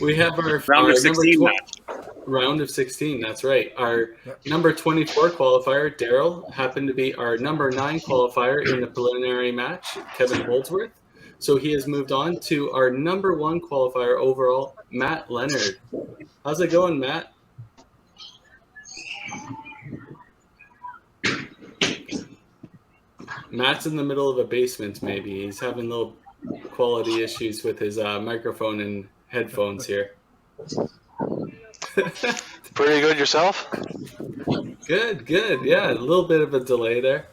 We have our round of 16 number match. Round of 16, that's right. Our number 24 qualifier, Darrell, happened to be our number 9 qualifier in the preliminary match, Kevin Holdsworth. So he has moved on to our number 1 qualifier overall, Matt Leonard. How's it going, Matt? Matt's in the middle of a basement, maybe. He's having little quality issues with his microphone and headphones here. Pretty good yourself? Good. Yeah, a little bit of a delay there.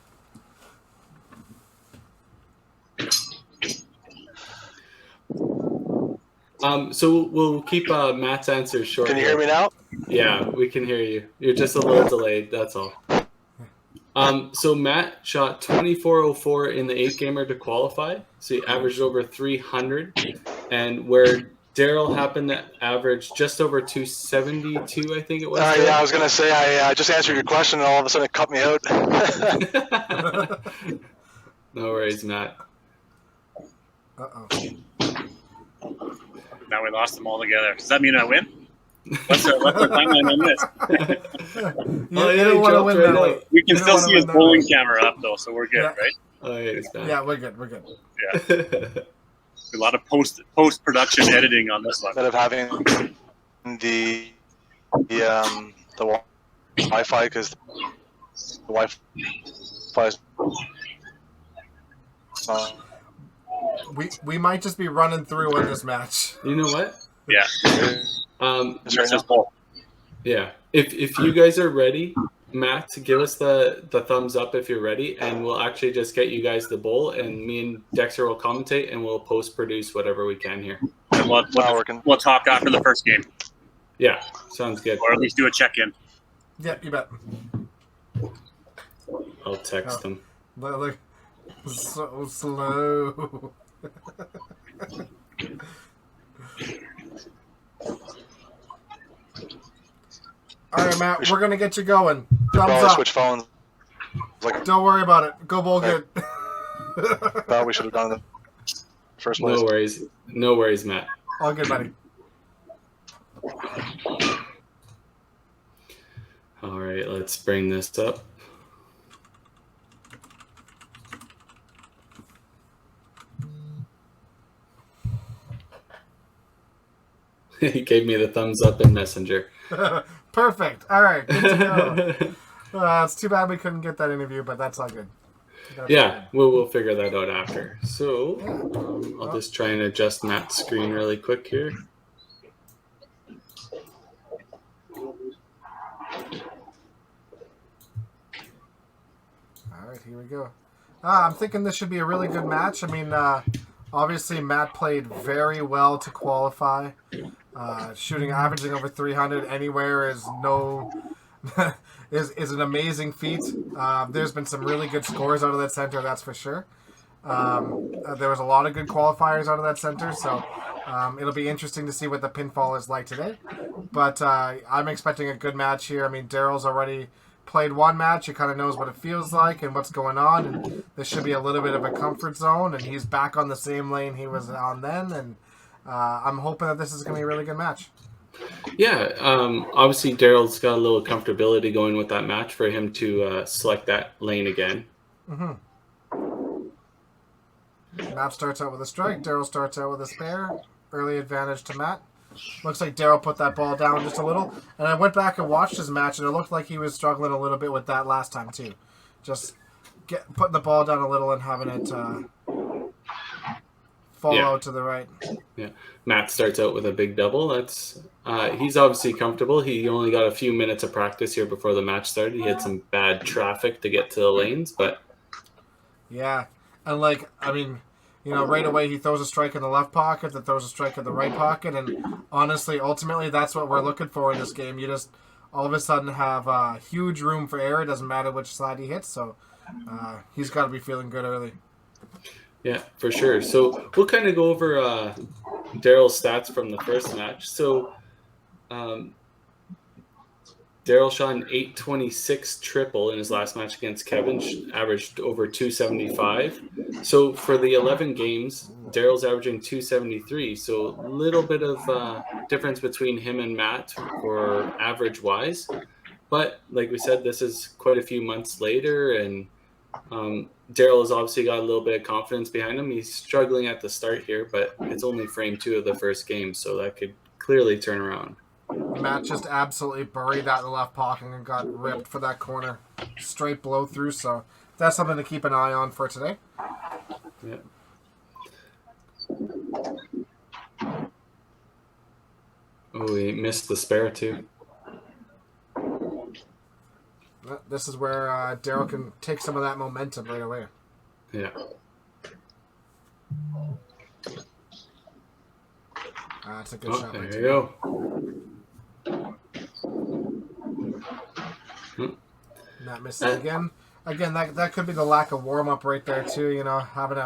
So we'll keep Matt's answers short. Can you hear me now? Yeah, we can hear you. You're just a little delayed, that's all. So Matt shot 24.04 in the 8-gamer to qualify. So he averaged over 300. And where Darrell happened to average just over 272, I think it was. Yeah, I was going to say, I just answered your question and all of a sudden it cut me out. No worries, Matt. Uh-oh. Now we lost them all together. Does that mean I win? What's the timeline on this? You don't want to win that way. We can still see his bowling camera up, though, so we're good, right? Oh, yeah, it's bad. Yeah, we're good. Yeah. A lot of post-production editing on this one. Instead of having the Wi-Fi, because the Wi-Fi is... We might just be running through in this match. You know what? Yeah. Yeah. If you guys are ready, Matt, give us the thumbs up if you're ready, and we'll actually just get you guys the bowl, and me and Dexter will commentate, and we'll post-produce whatever we can here. And we'll talk after the first game. Yeah, sounds good. Or at least do a check-in. Yeah, you bet. I'll text him. Look, so slow. All right, Matt, we're gonna get you going. Thumbs up. Switch phones. Don't worry about it. Go bowl good. Thought we should have done it first place. No worries, Matt. All good, buddy. All right, let's bring this up. He gave me the thumbs up in Messenger. Perfect. All right, good to go. It's too bad we couldn't get that interview, but that's all good. We'll figure that out after. So I'll just try and adjust Matt's screen really quick here. All right, here we go. I'm thinking this should be a really good match. I mean, obviously Matt played very well to qualify. Averaging over 300 anywhere is is an amazing feat. There's been some really good scores out of that center, that's for sure. There was a lot of good qualifiers out of that center, so it'll be interesting to see what the pinfall is like today. But I'm expecting a good match here. I mean, Darrell's already played one match. He kind of knows what it feels like and what's going on, and this should be a little bit of a comfort zone, and he's back on the same lane he was on then, and I'm hoping that this is going to be a really good match. Yeah, obviously Darrell's got a little comfortability going with that match for him to select that lane again. Mm-hmm. Matt starts out with a strike. Darrell starts out with a spare. Early advantage to Matt. Looks like Darrell put that ball down just a little. And I went back and watched his match, and it looked like he was struggling a little bit with that last time, too. Just putting the ball down a little and having it fall out to the right. Yeah, Matt starts out with a big double. That's he's obviously comfortable. He only got a few minutes of practice here before the match started. He had some bad traffic to get to the lanes, but yeah, and right away he throws a strike in the left pocket, then throws a strike in the right pocket, and honestly, ultimately, that's what we're looking for in this game. You just all of a sudden have huge room for error. It doesn't matter which side he hits, so he's got to be feeling good early. Yeah, for sure. So we'll kind of go over Darrell's stats from the first match. So Darrell shot an 826 triple in his last match against Kevin, averaged over 275. So for the 11 games, Darrell's averaging 273. So a little bit of difference between him and Matt for average wise. But like we said, this is quite a few months later, and Darrell has obviously got a little bit of confidence behind him. He's struggling at the start here, but it's only frame 2 of the first game, so that could clearly turn around. Matt just absolutely buried that in the left pocket and got ripped for that corner. Straight blow through, so that's something to keep an eye on for today. Yeah. Oh, he missed the spare too. This is where Darrell can take some of that momentum right away. Yeah. That's a good shot. There you go. Not missing again. Again, that could be the lack of warm up right there too. You know, having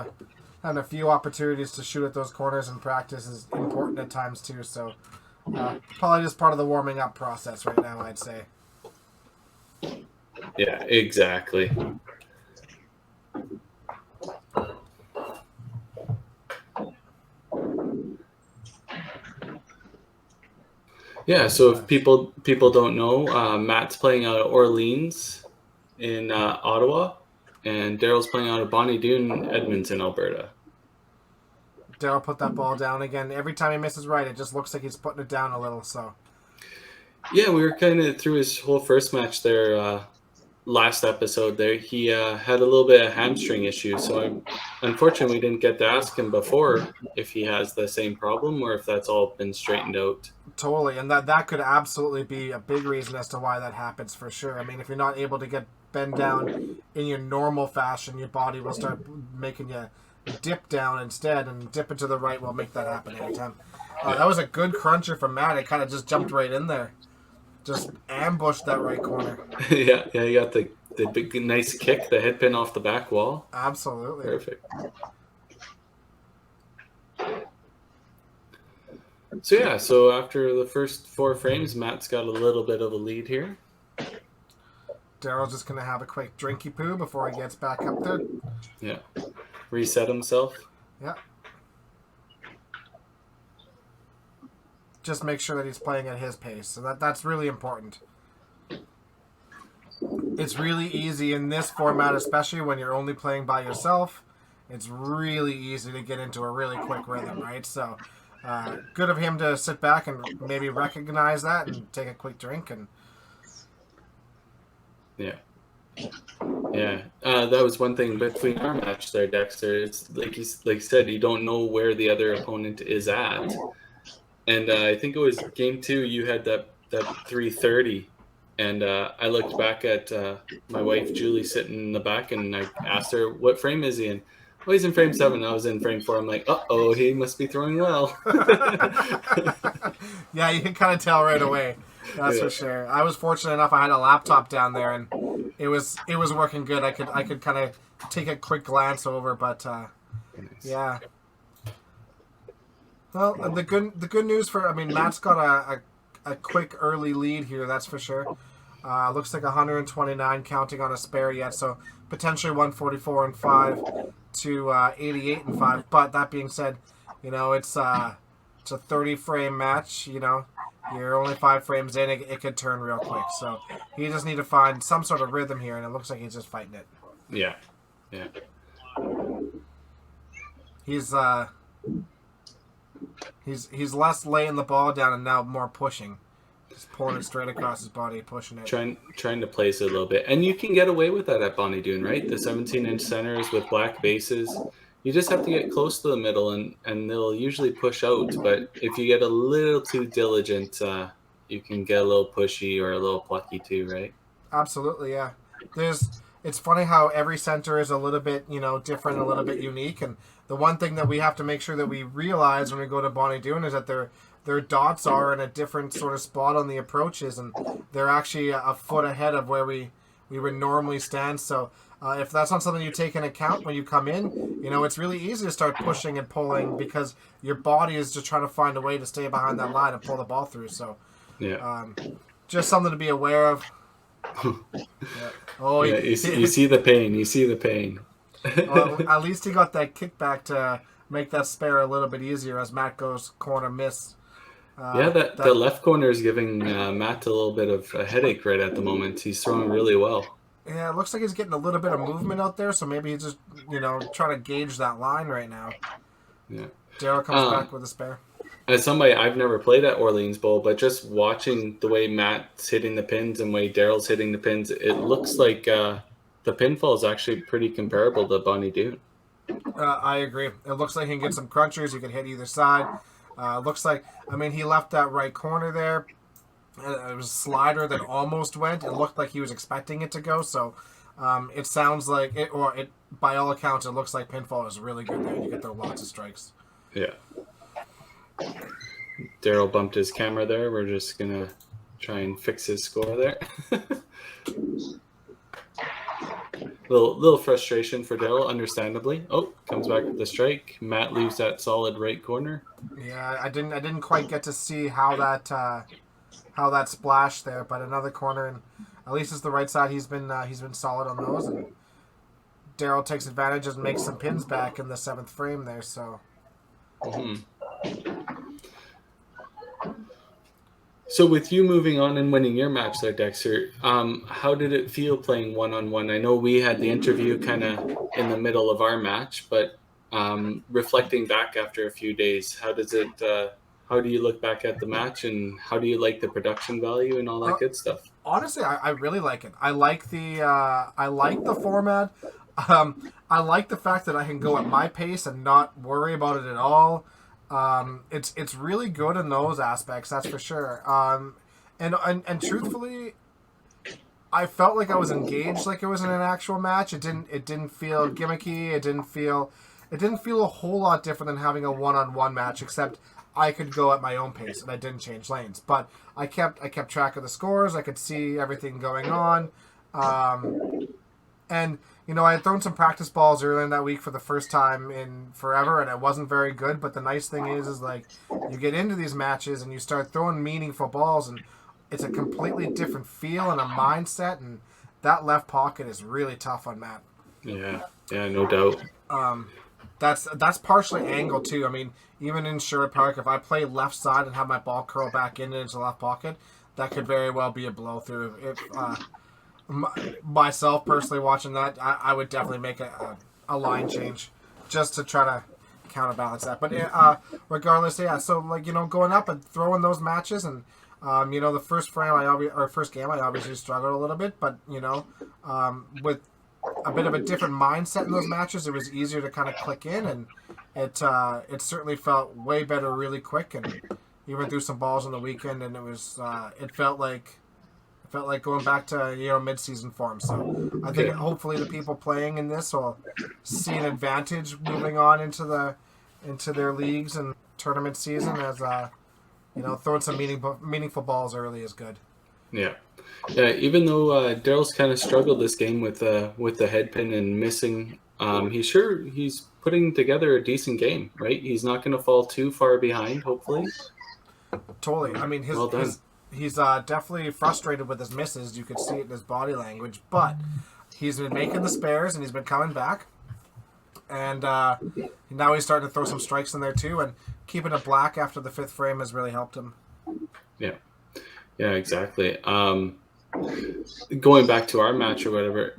a few opportunities to shoot at those corners in practice is important at times too. So probably just part of the warming up process right now, I'd say. Yeah, exactly. Yeah, so if people don't know, Matt's playing out of Orleans in Ottawa, and Darrell's playing out of Bonnie Doon, Edmonton, Alberta. Darrell put that ball down again. Every time he misses right, it just looks like he's putting it down a little. So yeah, we were kind of through his whole first match there. Last episode there, he had a little bit of hamstring issues, so unfortunately we didn't get to ask him before if he has the same problem or if that's all been straightened out. Totally, and that could absolutely be a big reason as to why that happens for sure. I mean, if you're not able to get bend down in your normal fashion, your body will start making you dip down instead, and dip it to the right will make that happen anytime. That was a good cruncher from Matt. It kind of just jumped right in there. Just ambushed that right corner. yeah, he got the big nice kick, the head pin off the back wall. Absolutely. Perfect. So after the first 4 frames, Matt's got a little bit of a lead here. Darrell's just going to have a quick drinky poo before he gets back up there. Yeah. Reset himself. Yeah. Just make sure that he's playing at his pace. So that's really important. It's really easy in this format, especially when you're only playing by yourself. It's really easy to get into a really quick rhythm, right? So good of him to sit back and maybe recognize that and take a quick drink. And yeah. That was one thing between our match there, Dexter. It's like you said, you don't know where the other opponent is at. And I think it was game 2, you had that 330. And I looked back at my wife, Julie, sitting in the back, and I asked her, what frame is he in? Oh, he's in frame 7. I was in frame 4. I'm like, uh-oh, he must be throwing well. Yeah, you can kind of tell right away. That's for sure. I was fortunate enough I had a laptop down there, and it was working good. I could kind of take a quick glance over, but Nice. yeah. Well, the good news Matt's got a quick early lead here, that's for sure. Looks like 129 counting on a spare yet, so potentially 144 and 5 to 88 and 5. But that being said, you know, it's a 30 frame match. You know, you're only 5 frames in, it could turn real quick. So he just need to find some sort of rhythm here, and it looks like he's just fighting it. Yeah. He's less laying the ball down and now more pushing. Just pulling it straight across his body, pushing it. Trying to place it a little bit. And you can get away with that at Bonnie Doon, right? The 17-inch centers with black bases. You just have to get close to the middle, and they'll usually push out. But if you get a little too diligent, you can get a little pushy or a little plucky too, right? Absolutely, yeah. It's funny how every center is a little bit, different, a little bit unique. And the one thing that we have to make sure that we realize when we go to Bonnie Doon is that their dots are in a different sort of spot on the approaches, and they're actually a foot ahead of where we would normally stand. So if that's not something you take into account when you come in, it's really easy to start pushing and pulling because your body is just trying to find a way to stay behind that line and pull the ball through. So yeah. just something to be aware of. Yeah. Oh, Yeah, you see the pain. You see the pain. well, at least he got that kickback to make that spare a little bit easier as Matt goes corner miss. Yeah, the left corner is giving Matt a little bit of a headache right at the moment. He's throwing really well. Yeah, it looks like he's getting a little bit of movement out there, so maybe he's just, trying to gauge that line right now. Yeah. Darrell comes back with a spare. As somebody, I've never played at Orleans Bowl, but just watching the way Matt's hitting the pins and the way Darrell's hitting the pins, it looks like the pinfall is actually pretty comparable to Bonnie Doon. I agree. It looks like he can get some crunchers. He can hit either side. Looks like, he left that right corner there. It was a slider that almost went. It looked like he was expecting it to go. So it sounds like it, by all accounts, it looks like pinfall is really good there. You get those lots of strikes. Yeah. Darrell bumped his camera there. We're just gonna try and fix his score there. little frustration for Darrell, understandably. Oh, comes back with the strike. Matt leaves that solid right corner. Yeah, I didn't quite get to see how that splashed there, but another corner, and at least it's the right side. He's been solid on those, and Darrell takes advantage and makes some pins back in the 7th frame there. So. Mm-hmm. So with you moving on and winning your match there, Dexter, how did it feel playing one-on-one? I know we had the interview kind of in the middle of our match, but reflecting back after a few days, how do you look back at the match, and how do you like the production value and all that good stuff? Honestly, I really like it. I like the format. I like the fact that I can go at my pace and not worry about it at all. It's really good in those aspects, that's for sure. And truthfully, I felt like I was engaged, like it was in an actual match. It didn't feel gimmicky. It didn't feel a whole lot different than having a one-on-one match, except I could go at my own pace and I didn't change lanes. But I kept track of the scores. I could see everything going on. And I had thrown some practice balls earlier in that week for the first time in forever, and it wasn't very good. But the nice thing is like you get into these matches and you start throwing meaningful balls, and it's a completely different feel and a mindset. And that left pocket is really tough on Matt. Yeah, no doubt. That's partially angle too. Even in Sherwood Park, if I play left side and have my ball curl back into the left pocket, that could very well be a blow through. If myself personally watching that, I would definitely make a line change just to try to counterbalance that. But regardless, yeah. So going up and throwing those matches, and the first game I obviously struggled a little bit, but with a bit of a different mindset in those matches, it was easier to kind of click in, and it certainly felt way better really quick. And even threw some balls on the weekend, and it felt like going back to mid-season form. So I think hopefully the people playing in this will see an advantage moving on into their leagues and tournament season, as throwing some meaningful balls early is good. Yeah. Even though Darrell's kind of struggled this game with the head pin and missing, he's putting together a decent game, right? He's not going to fall too far behind, hopefully. Totally. Well done. He's definitely frustrated with his misses. You could see it in his body language, but he's been making the spares and he's been coming back. And now he's starting to throw some strikes in there too, and keeping it black after the 5th frame has really helped him. Yeah, exactly. Going back to our match or whatever,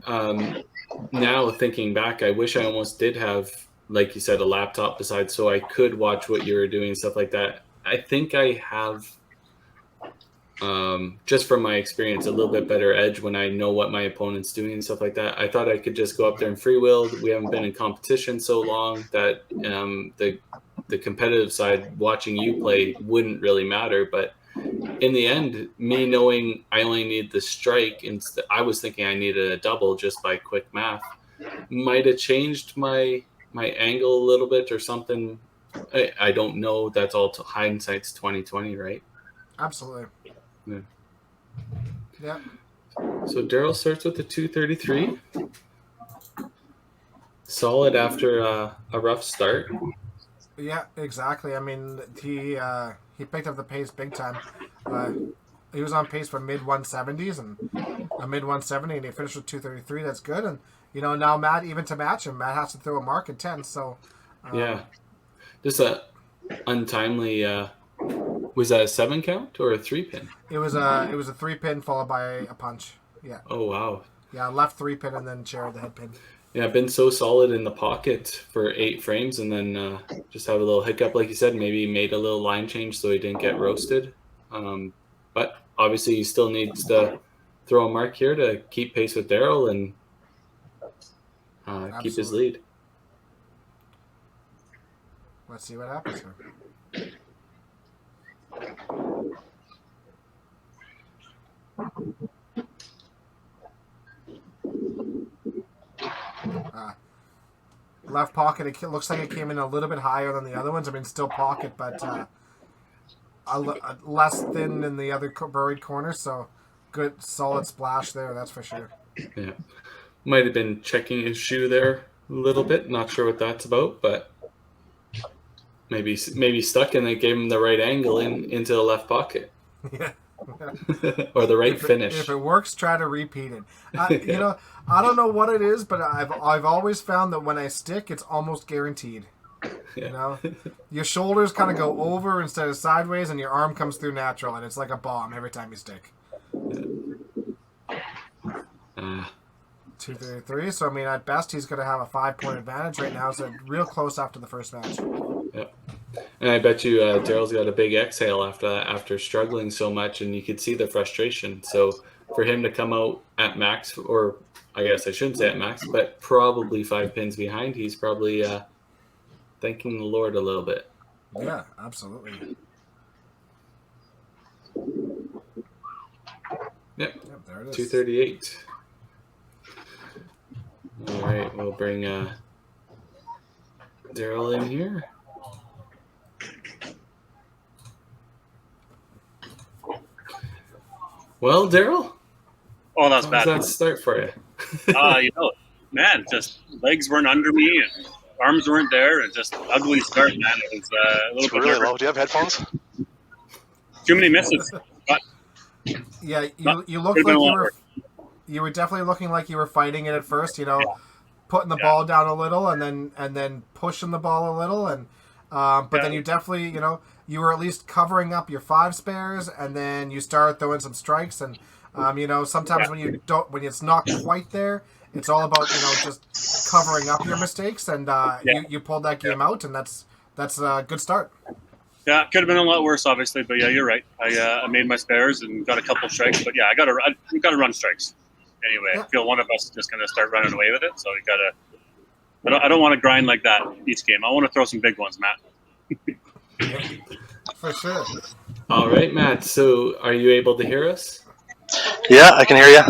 now thinking back, I wish I almost did have, like you said, a laptop beside so I could watch what you were doing and stuff like that. I think I have, just from my experience, a little bit better edge when I know what my opponent's doing and stuff like that. I thought I could just go up there and freewheel. We haven't been in competition so long that the competitive side, watching you play, wouldn't really matter. But in the end, me knowing I only need the strike, I was thinking I needed a double just by quick math, might have changed my angle a little bit or something. I don't know. That's all hindsight's 2020, right? Absolutely. Yeah. So Darrell starts with the 233. Solid after a rough start. Yeah, exactly. He picked up the pace big time. he was on pace for mid 170s and a mid 170, and he finished with 233. That's good. And now Matt, even to match him, Matt has to throw a mark at 10. So yeah, just a untimely. Was that a 7 count or a 3 pin? It was a 3 pin followed by a punch. Yeah. Oh wow. Yeah, left 3 pin and then Jared the head pin. Yeah, I've been so solid in the pocket for 8 frames, and then just have a little hiccup, like you said. Maybe he made a little line change so he didn't get roasted. But obviously, he still needs to throw a mark here to keep pace with Darrell and keep his lead. Let's see what happens here. Left pocket, it looks like it came in a little bit higher than the other ones. I mean, still pocket, but less thin than the other buried corner. So good, solid splash there, that's for sure. Yeah. Might have been checking his shoe there a little bit. Not sure what that's about, but maybe stuck and they gave him the right angle into the left pocket. Yeah. Or the right finish. If it works, try to repeat it. I don't know what it is, but I've always found that when I stick, it's almost guaranteed. Yeah. Your shoulders kind of go over instead of sideways, and your arm comes through natural, and it's like a bomb every time you stick. 233. So I mean, at best, he's going to have a 5-point advantage right now. So real close after the first match. Yep. And I bet you Darrell's got a big exhale after that, after struggling so much, and you could see the frustration. So for him to come out at max, or I guess I shouldn't say at max, but probably 5 pins behind, he's probably thanking the Lord a little bit. Yeah, absolutely. Yep, there it is. 238. All right, we'll bring Darrell in here. Well, Darrell? Oh, that's How bad. does that start for you? Man, just legs weren't under me and arms weren't there, and just ugly start, man. It was a little It's bit really nervous. low. Do you have headphones? Too many misses. But Yeah, you looked could've like been you were definitely looking like you were fighting it at first. Putting the ball down a little and then pushing the ball a little, and but then you definitely you were at least covering up your 5 spares, and then you started throwing some strikes, and sometimes when it's not quite there, it's all about just covering up your mistakes, and you pulled that game out, and that's a good start. Yeah, it could have been a lot worse, obviously, but yeah, you're right. I made my spares and got a couple strikes, but yeah, we got to run strikes. Anyway, I feel one of us is just going to start running away with it, so we got to. I don't want to grind like that each game. I want to throw some big ones, Matt. For sure. All right, Matt. So are you able to hear us? Yeah, I can hear you.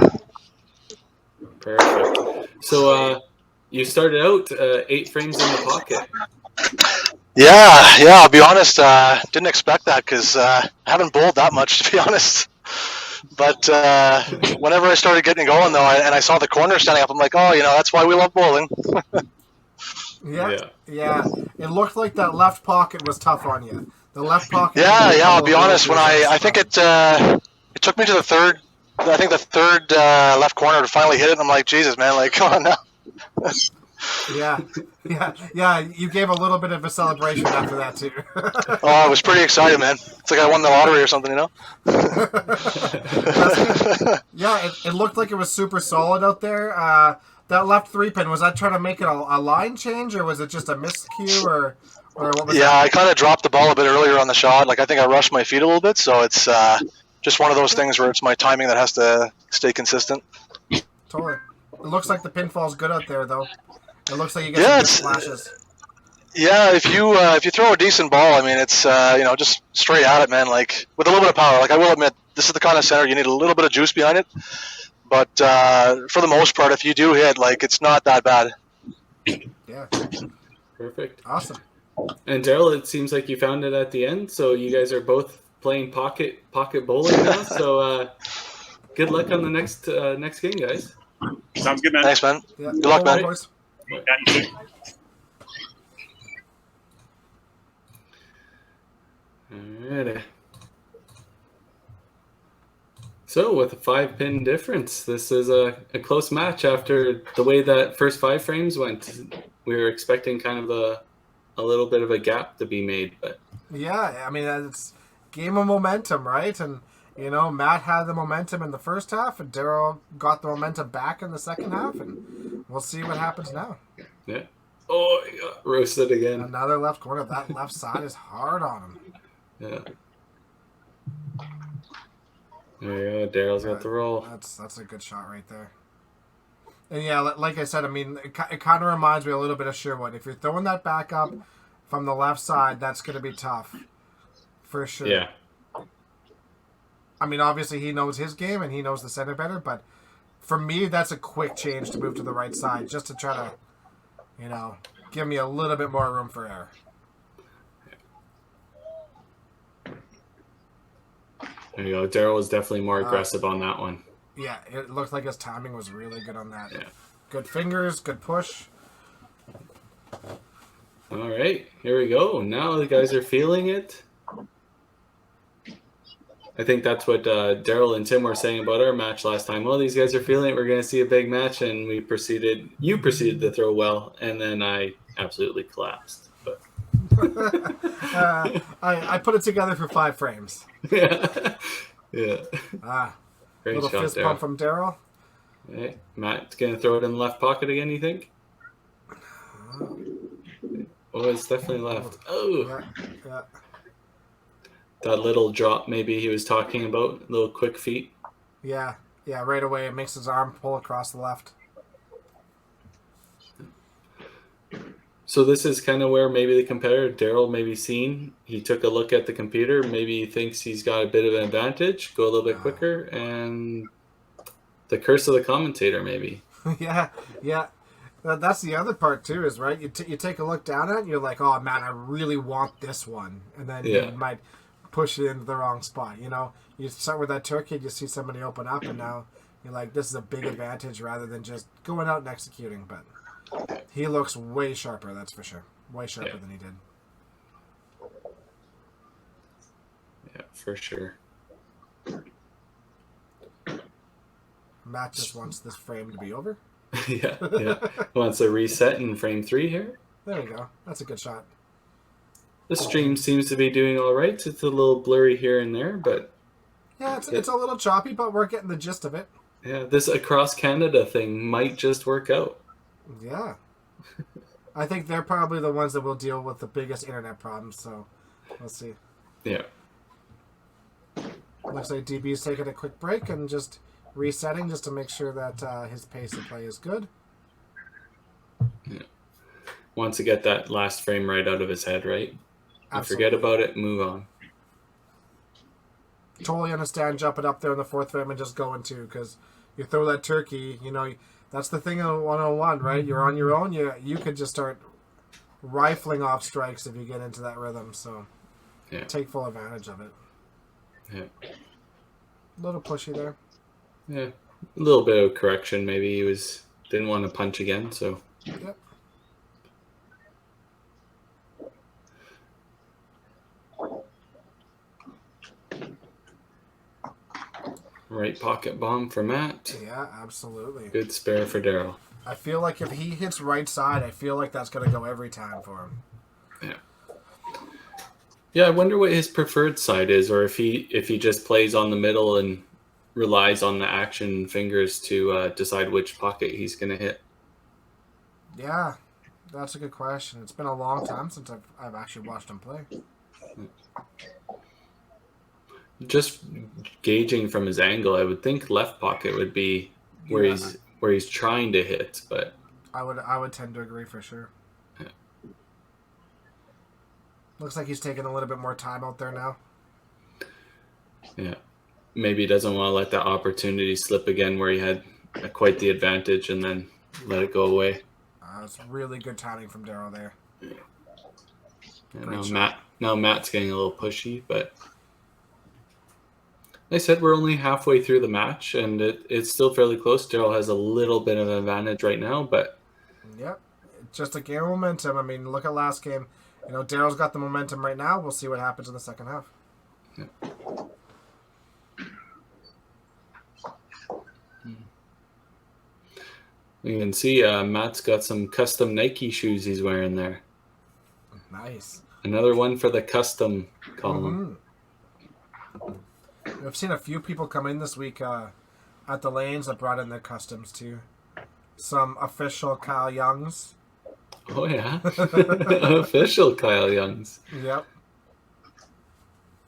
Perfect. So you started out 8 frames in the pocket. Yeah, I'll be honest, didn't expect that because I haven't bowled that much, to be honest. But whenever I started getting going, though, and I saw the corner standing up, I'm like, oh, that's why we love bowling. Yeah. It looked like that left pocket was tough on you. The left pocket. Yeah, I'll be honest. When I think it took me to the third left corner to finally hit it. And I'm like, Jesus, man, like, come on now. Yeah. You gave a little bit of a celebration after that too. Oh, I was pretty excited, man. It's like I won the lottery or something, Yeah, it looked like it was super solid out there. That left 3 pin, was that trying to make it a line change, or was it just a miscue, or what was that? I kind of dropped the ball a bit earlier on the shot. Like, I think I rushed my feet a little bit, so it's just one of those things where it's my timing that has to stay consistent. Totally. It looks like the pinfall's good out there, though. It looks like you get some good splashes. Yeah, if you throw a decent ball, I mean, it's just straight at it, man. Like, with a little bit of power. Like, I will admit, this is the kind of center you need a little bit of juice behind it. But for the most part, if you do hit, like, it's not that bad. Yeah. Perfect. Awesome. And Darrell, it seems like you found it at the end. So you guys are both playing pocket bowling now. So good luck on the next game, guys. Sounds good, man. Thanks, man. Yeah. Good luck, man. Boys. Yeah, you too. Alrighty. So with a 5-pin difference, this is a close match after the way that first 5 frames went. We were expecting kind of a little bit of a gap to be made, but Yeah, I mean, it's game of momentum, right? And, Matt had the momentum in the first half, and Darrell got the momentum back in the second half, and we'll see what happens now. yeah. Oh, he got roasted again. Another left corner. That left side is hard on him. Yeah. There you go. Darrell's got the roll. That's a good shot right there. And yeah, like I said, I mean, it kind of reminds me a little bit of Sherwood. If you're throwing that back up from the left side, that's going to be tough. For sure. Yeah. I mean, obviously he knows his game and he knows the center better, but for me, that's a quick change to move to the right side just to try to, give me a little bit more room for error. There you go. Darrell was definitely more aggressive on that one. Yeah, it looked like his timing was really good on that. Yeah. Good fingers, good push. All right, here we go. Now the guys are feeling it. I think that's what Darrell and Tim were saying about our match last time. Well, these guys are feeling it. We're going to see a big match, and you proceeded to throw well, and then I absolutely collapsed. But I put it together for 5 frames. yeah. Great Little shot, fist Darrell. bump from Darrell. Right. Matt's going to throw it in the left pocket again, you think? Oh, it's definitely left. Oh. Yeah. That little drop maybe he was talking about, little quick feet. Yeah, right away it makes his arm pull across the left. So this is kind of where maybe the competitor, Darrell, maybe he took a look at the computer, maybe he thinks he's got a bit of an advantage, go a little bit quicker, and the curse of the commentator maybe. yeah. That's the other part too, is right. You take a look down at it, and you're like, oh man, I really want this one, and then you might push it into the wrong spot. You start with that turkey, you see somebody open up, and now you're like, this is a big advantage rather than just going out and executing. But he looks way sharper, that's for sure. Way sharper than he did. Yeah, for sure. Matt just wants this frame to be over. yeah. Wants a reset in frame 3 here. There we go. That's a good shot. The stream seems to be doing all right. It's a little blurry here and there, but yeah, it's a little choppy, but we're getting the gist of it. Yeah, this across Canada thing might just work out. Yeah. I think they're probably the ones that will deal with the biggest internet problems, so we'll see. Yeah. Looks like DB's taking a quick break and just resetting just to make sure that his pace of play is good. Yeah. Wants to get that last frame right out of his head, right? Absolutely. Forget about it, move on. Totally understand jumping up there in the 4th frame and just going to, because you throw that turkey, that's the thing of 101, right? You're on your own. You could just start rifling off strikes if you get into that rhythm, so take full advantage of it. Yeah. A little pushy there. Yeah. A little bit of correction. Maybe he didn't want to punch again, so. Yep. Right pocket bomb for Matt. Yeah, absolutely. Good spare for Darrell. I feel like if he hits right side, I feel like that's going to go every time for him. Yeah. Yeah, I wonder what his preferred side is, or if he just plays on the middle and relies on the action fingers to decide which pocket he's going to hit. Yeah, that's a good question. It's been a long time since I've actually watched him play. Just gauging from his angle, I would think left pocket would be where he's trying to hit, but I would tend to agree for sure. Yeah. Looks like he's taking a little bit more time out there now. Yeah. Maybe he doesn't want to let that opportunity slip again where he had quite the advantage and then let it go away. It's really good timing from Darrell there. Yeah, now Matt's getting a little pushy, but like I said, we're only halfway through the match, and it's still fairly close. Darrell has a little bit of an advantage right now, but yep, just a game of momentum. I mean, look at last game. Darrell's got the momentum right now. We'll see what happens in the second half. Yep. You can see Matt's got some custom Nike shoes he's wearing there. Nice. Another one for the custom column. I've seen a few people come in this week at the lanes that brought in their customs too. Some official Kyle Youngs. Oh, yeah. Official Kyle Youngs. Yep.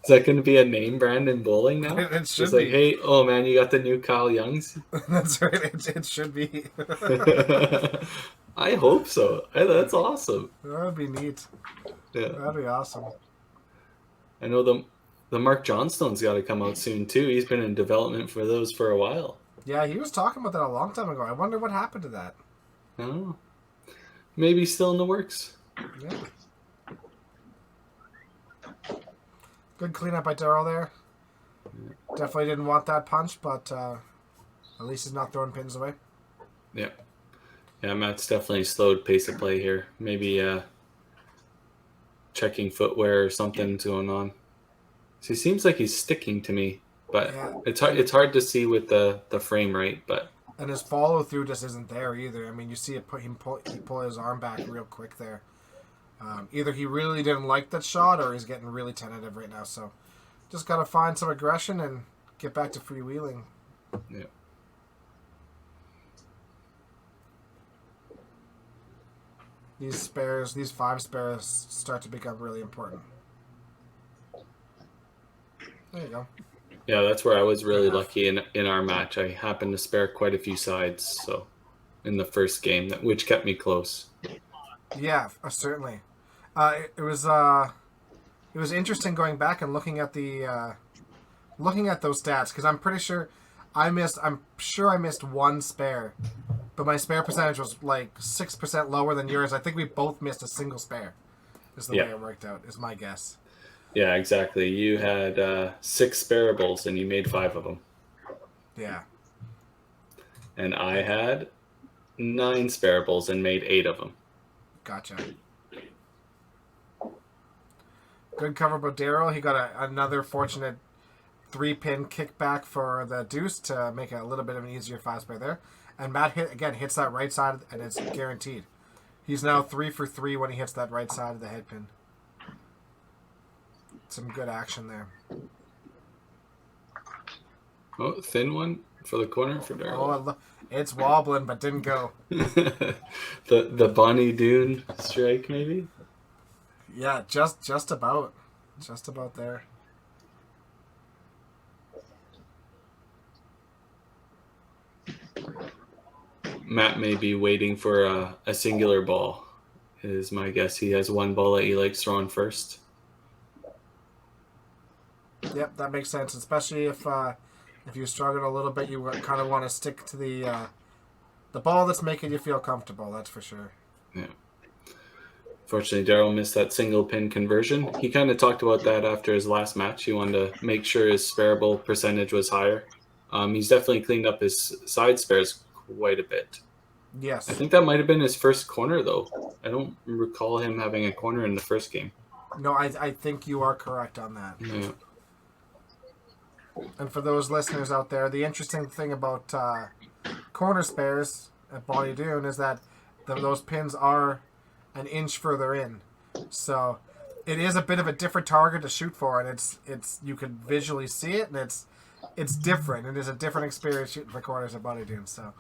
Is that going to be a name brand in bowling now? It should It's like, be. hey, oh man, you got the new Kyle Youngs? That's right. It should be. I hope so. That's awesome. That would be neat. Yeah. That'd be awesome. I know the Mark Johnstone's got to come out soon too. He's been in development for those for a while. Yeah, he was talking about that a long time ago. I wonder what happened to that. I don't know. Maybe still in the works. Yeah. Good cleanup by Darrell there. Definitely didn't want that punch, but at least he's not throwing pins away. Yeah. Yeah, Matt's definitely slowed pace of play here. Maybe checking footwear or something's going on. So he seems like he's sticking to me, but Yeah. it's hard to see with the frame rate, but And his follow through just isn't there either. I mean, you see he pull his arm back real quick there. Either he really didn't like that shot, or he's getting really tentative right now. So, just gotta find some aggression and get back to freewheeling. yeah. These 5 spares start to become really important. There you go. Yeah, that's where I was really lucky in our match. I happened to spare quite a few sides, so in the first game, which kept me close. Yeah, certainly. It was interesting going back and looking at those stats, because I'm sure I missed one spare, but my spare percentage was like 6% lower than yours. I think we both missed a single spare. Is the way it worked out. Is my guess. Yeah, exactly. You had 6 sparables and you made 5 of them. Yeah. And I had 9 sparables and made 8 of them. Gotcha. Good cover by Darrell. He got another fortunate 3-pin kickback for the deuce to make it a little bit of an easier 5 spare there. And Matt hits that right side, and it's guaranteed. He's now 3 for 3 when he hits that right side of the head pin. Some good action there. Oh, thin one for the corner for Darrell. Oh, it's wobbling, but didn't go. the Bonnie Doon strike, maybe? Yeah, just about. Just about there. Matt may be waiting for a singular ball, is my guess. He has one ball that he likes throwing first. Yep, that makes sense. Especially if you struggle a little bit, you kind of want to stick to the ball that's making you feel comfortable. That's for sure. Yeah. Fortunately, Darrell missed that single pin conversion. He kind of talked about that after his last match. He wanted to make sure his sparable percentage was higher. He's definitely cleaned up his side spares quite a bit. Yes. I think that might have been his first corner, though. I don't recall him having a corner in the first game. No, I think you are correct on that. Yeah. And for those listeners out there, the interesting thing about corner spares at Bonnie Doon is that those pins are an inch further in. So it is a bit of a different target to shoot for, and it's you can visually see it, and it's different. It is a different experience shooting for corners at Bonnie Doon. So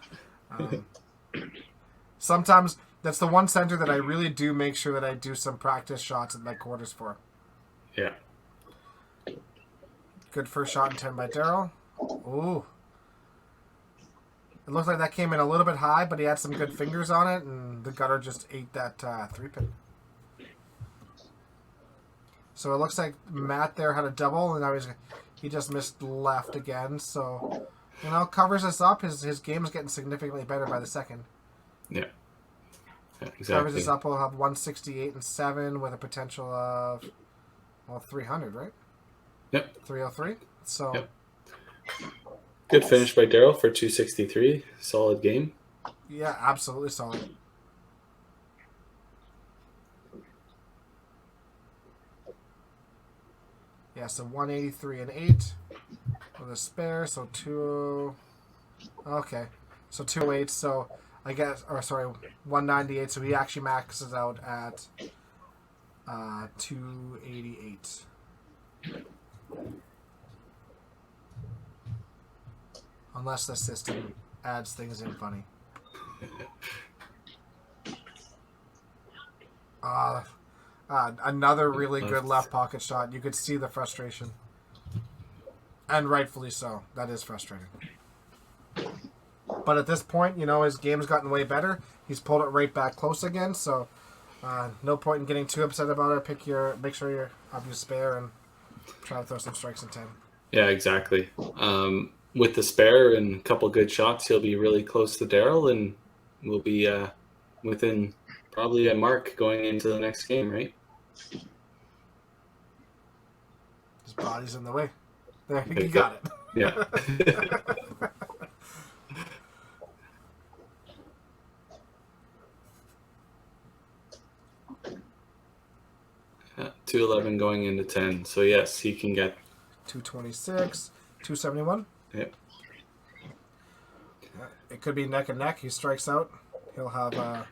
sometimes that's the one center that I really do make sure that I do some practice shots at my quarters for. Yeah. Good first shot in 10 by Darrell. Ooh. It looked like that came in a little bit high, but he had some good fingers on it, and the gutter just ate that 3-pin. So it looks like Matt there had a double, and now he just missed left again. So, covers us up. His game is getting significantly better by the second. Yeah. Exactly. Covers us up. We'll have 168 and 7 with a potential of 300, right? Yep. 303. So. Yep. Good finish by Darrell for 263. Solid game. Yeah, absolutely solid. Yeah, so 183 and 8 with a spare, so 2. Okay, so 208. So I guess, or sorry, 198. So he actually maxes out at 288. Unless the system adds things in funny. Another really good left pocket shot. You could see the frustration. And rightfully so. That is frustrating. But at this point, his game's gotten way better. He's pulled it right back close again, so no point in getting too upset about it. Make sure you have your spare and try to throw some strikes in 10. Yeah, exactly. With the spare and a couple good shots, he'll be really close to Darrell, and we'll be within probably a mark going into the next game, right? His body's in the way. There, you got it. Yeah. 211 going into 10. So yes, he can get 226, 271. Yep. It could be neck and neck. He strikes out. He'll have a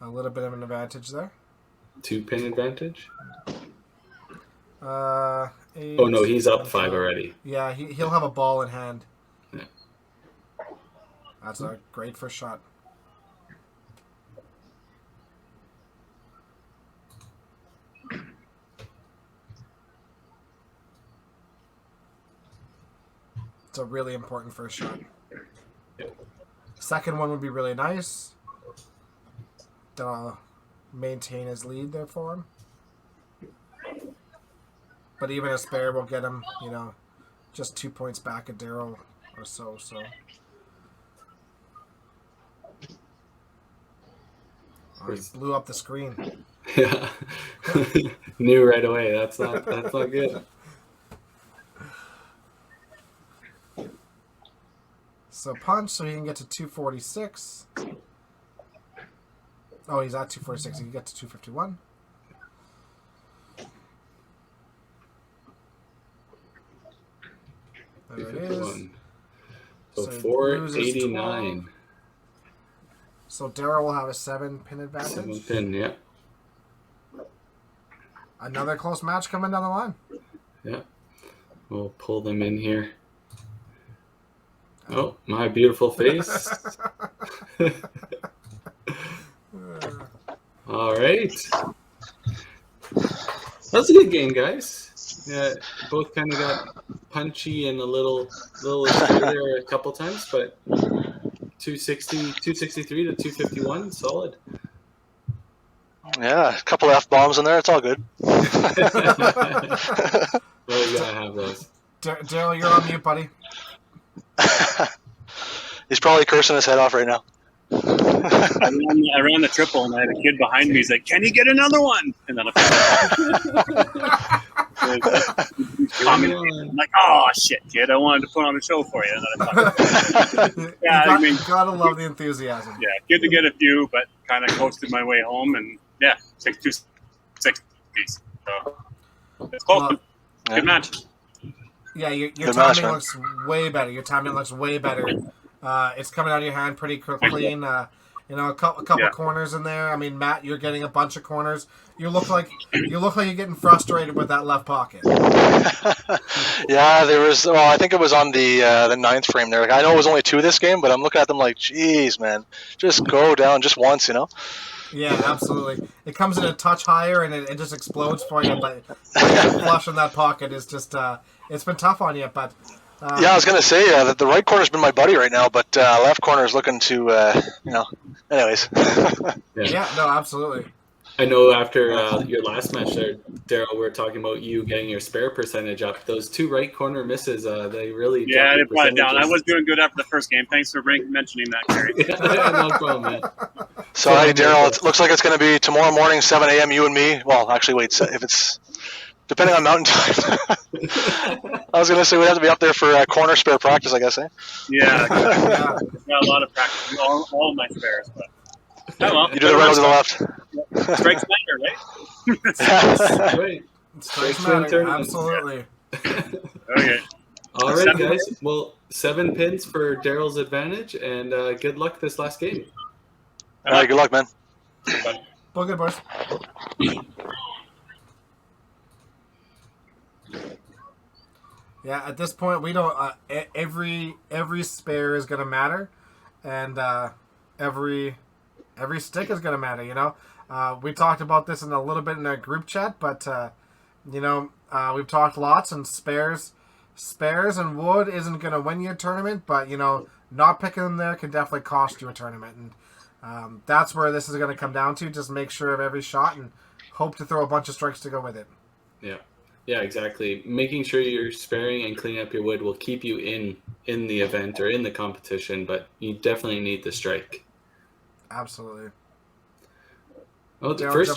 little bit of an advantage there. 2-pin advantage. Eight, Oh no, he's up 5 already. Yeah, he'll have a ball in hand. Yeah. That's a great first shot. It's a really important first shot. Second one would be really nice. That'll maintain his lead there for him. But even a spare will get him, just 2 points back at Darrell or so. Oh, he blew up the screen. Yeah. Knew right away. That's not good. So punch, so he can get to 246. Oh, he's at 246. He can get to 251. There it is. So 489. So Darrell will have a 7-pin advantage. 7-pin, yeah. Another close match coming down the line. Yeah. We'll pull them in here. Oh, my beautiful face. All right. That's a good game, guys. Yeah, both kind of got punchy and a little there a couple times, but 263 to 251, solid. Yeah, a couple F-bombs in there. It's all good. Well, you gotta have those. Darrell, you're on mute, buddy. He's probably cursing his head off right now. I ran the triple, and I had a kid behind me. He's like, "Can you get another one?" And then I'm like, "Oh shit, kid! I wanted to put on a show for you." And then I thought, yeah, you gotta love the enthusiasm. Yeah, good to get a few, but kind of coasted my way home, and yeah, 6-2-6 piece. So it's close. Good match. Yeah, your timing looks way better. Your timing looks way better. It's coming out of your hand pretty clean. A couple corners in there. I mean, Matt, you're getting a bunch of corners. You look like you're getting frustrated with that left pocket. Yeah, there was. Well, I think it was on the ninth frame there. Like, I know it was only 2 this game, but I'm looking at them like, geez, man, just go down just once, Yeah, absolutely. It comes in a touch higher and it just explodes for you. But flush in that pocket is just it's been tough on you. But yeah, I was gonna say that the right corner's been my buddy right now, but left corner is looking to Anyways. Yeah, no, absolutely. I know after your last match there, Darrell, we were talking about you getting your spare percentage up. Those 2 right corner misses, they really they brought it down. I was doing good after the first game. Thanks for mentioning that, Gary. Yeah, no problem, man. Sorry, Darrell. It looks like it's going to be tomorrow morning, 7 a.m., you and me. Well, actually, wait, if it's depending on mountain time. I was going to say we'd have to be up there for corner spare practice, I guess, eh? Yeah. Got a lot of practice. All of my spares, but well, you do the right or the left. Strikes matter, right? Right. Strikes matter, absolutely. Okay. All right, guys. Well, 7 pins for Darrell's advantage, and good luck this last game. All right, good luck, man. Well, good, boys. Yeah, at this point, we don't. Every spare is gonna matter, and every stick is gonna matter. You know, we talked about this in a little bit in our group chat, but we've talked lots, and spares and wood isn't gonna win you a tournament, but not picking them there can definitely cost you a tournament, and that's where this is gonna come down to. Just make sure of every shot and hope to throw a bunch of strikes to go with it. Yeah. Yeah, exactly. Making sure you're sparing and cleaning up your wood will keep you in the event or in the competition, but you definitely need the strike. Absolutely. Oh, the first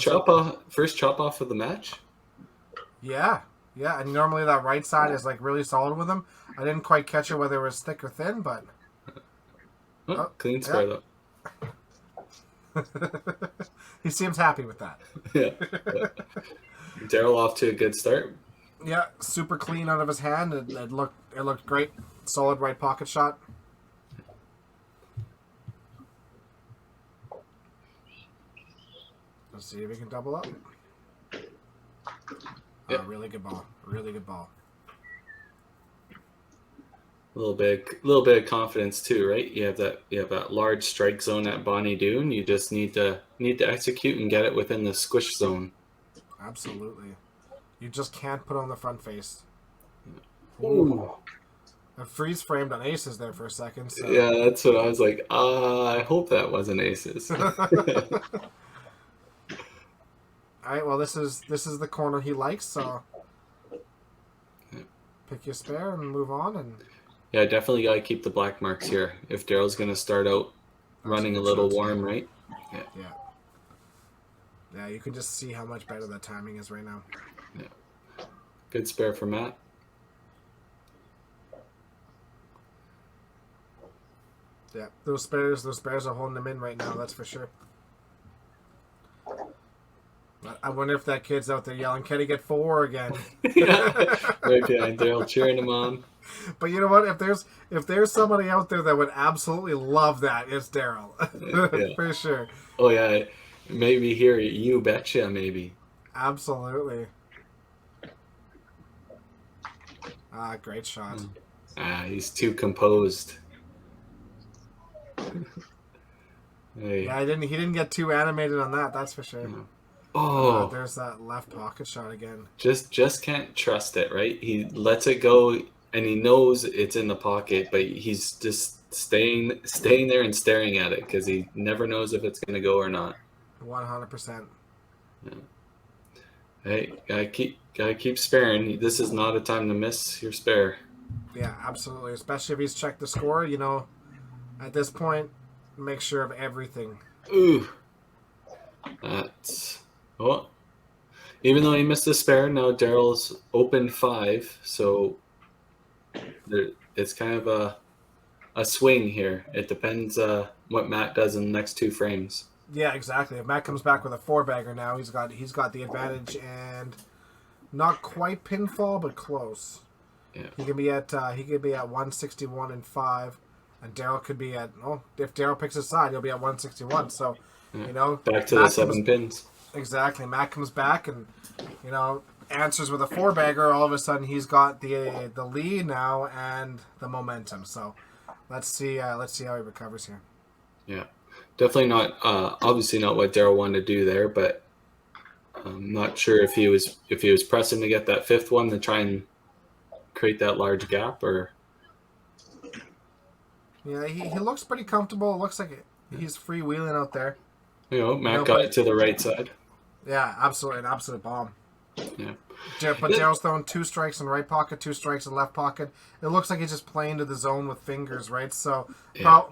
chop off of the match? Yeah. And normally that right side is like really solid with him. I didn't quite catch it whether it was thick or thin, but clean spare though. He seems happy with that. Yeah. Darrell off to a good start. Yeah, super clean out of his hand. It looked great. Solid right pocket shot. Let's see if we can double up. Yep. Really good ball. Really good ball. A little bit of confidence too, right? You have that large strike zone at Bonnie Doon. You just need to execute and get it within the squish zone. Absolutely. You just can't put on the front face. Ooh. I freeze framed on aces there for a second. So. Yeah, that's what I was like. I hope that wasn't aces. All right. Well, this is the corner he likes. So pick your spare and move on. And yeah, definitely got to keep the black marks here. If Darrell's going to start out running a little warm, right? Yeah. Yeah, you can just see how much better that timing is right now. Yeah. Good spare for Matt. Yeah, those spares are holding him in right now, that's for sure. I wonder if that kid's out there yelling, "Can he get 4 again?" Yeah. Right behind Darrell, cheering him on. But you know what? If there's somebody out there that would absolutely love that, it's Darrell. Yeah. For sure. Oh yeah. Maybe here, you betcha, maybe. Absolutely. Great shot. He's too composed. Hey. Yeah, he didn't get too animated on that, that's for sure. Oh, there's that left pocket shot again. Just can't trust it, right? He lets it go, and he knows it's in the pocket, but he's just staying there and staring at it because he never knows if it's going to go or not. 100%. Yeah. Hey, gotta keep sparing. This is not a time to miss your spare. Yeah, absolutely. Especially if he's checked the score, at this point, make sure of everything. Ooh. Even though he missed a spare, now Darrell's open 5, so it's kind of a swing here. It depends what Matt does in the next 2 frames. Yeah, exactly. If Matt comes back with a 4-bagger now, he's got the advantage, and not quite pinfall, but close. Yeah. He could be at 161 and 5, and Darrell could be at if Darrell picks his side, he'll be at 161. So back to Matt the 7 pins. Exactly. Matt comes back and answers with a 4-bagger. All of a sudden, he's got the lead now and the momentum. So let's see how he recovers here. Yeah. Definitely not, obviously not what Darrell wanted to do there, but I'm not sure if he was pressing to get that 5th one to try and create that large gap, or. Yeah, he looks pretty comfortable. It looks like he's freewheeling out there. Matt got it to the right side. Yeah, absolutely, an absolute bomb. Yeah. But Darrell's throwing 2 strikes in right pocket, 2 strikes in left pocket. It looks like he's just playing to the zone with fingers, right? So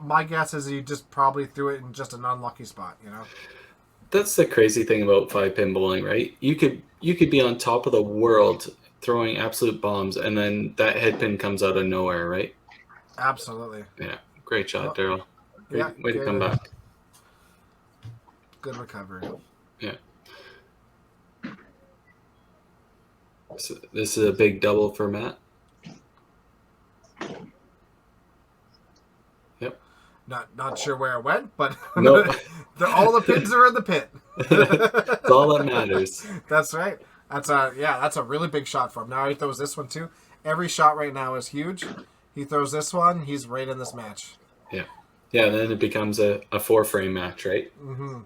my guess is he just probably threw it in just an unlucky spot, That's the crazy thing about 5-pin bowling, right? You could be on top of the world throwing absolute bombs, and then that head pin comes out of nowhere, right? Absolutely. Yeah. Great shot, Darrell. Way to come back. Good recovery. Yeah. So this is a big double for Matt. Yep. Not sure where it went, but Nope. all the pins are in the pit. It's all that matters. That's right. That's a really big shot for him. Now he throws this one too. Every shot right now is huge. He throws this one, he's right in this match. Yeah. Yeah, then it becomes a 4-frame match, right? Mm-hmm.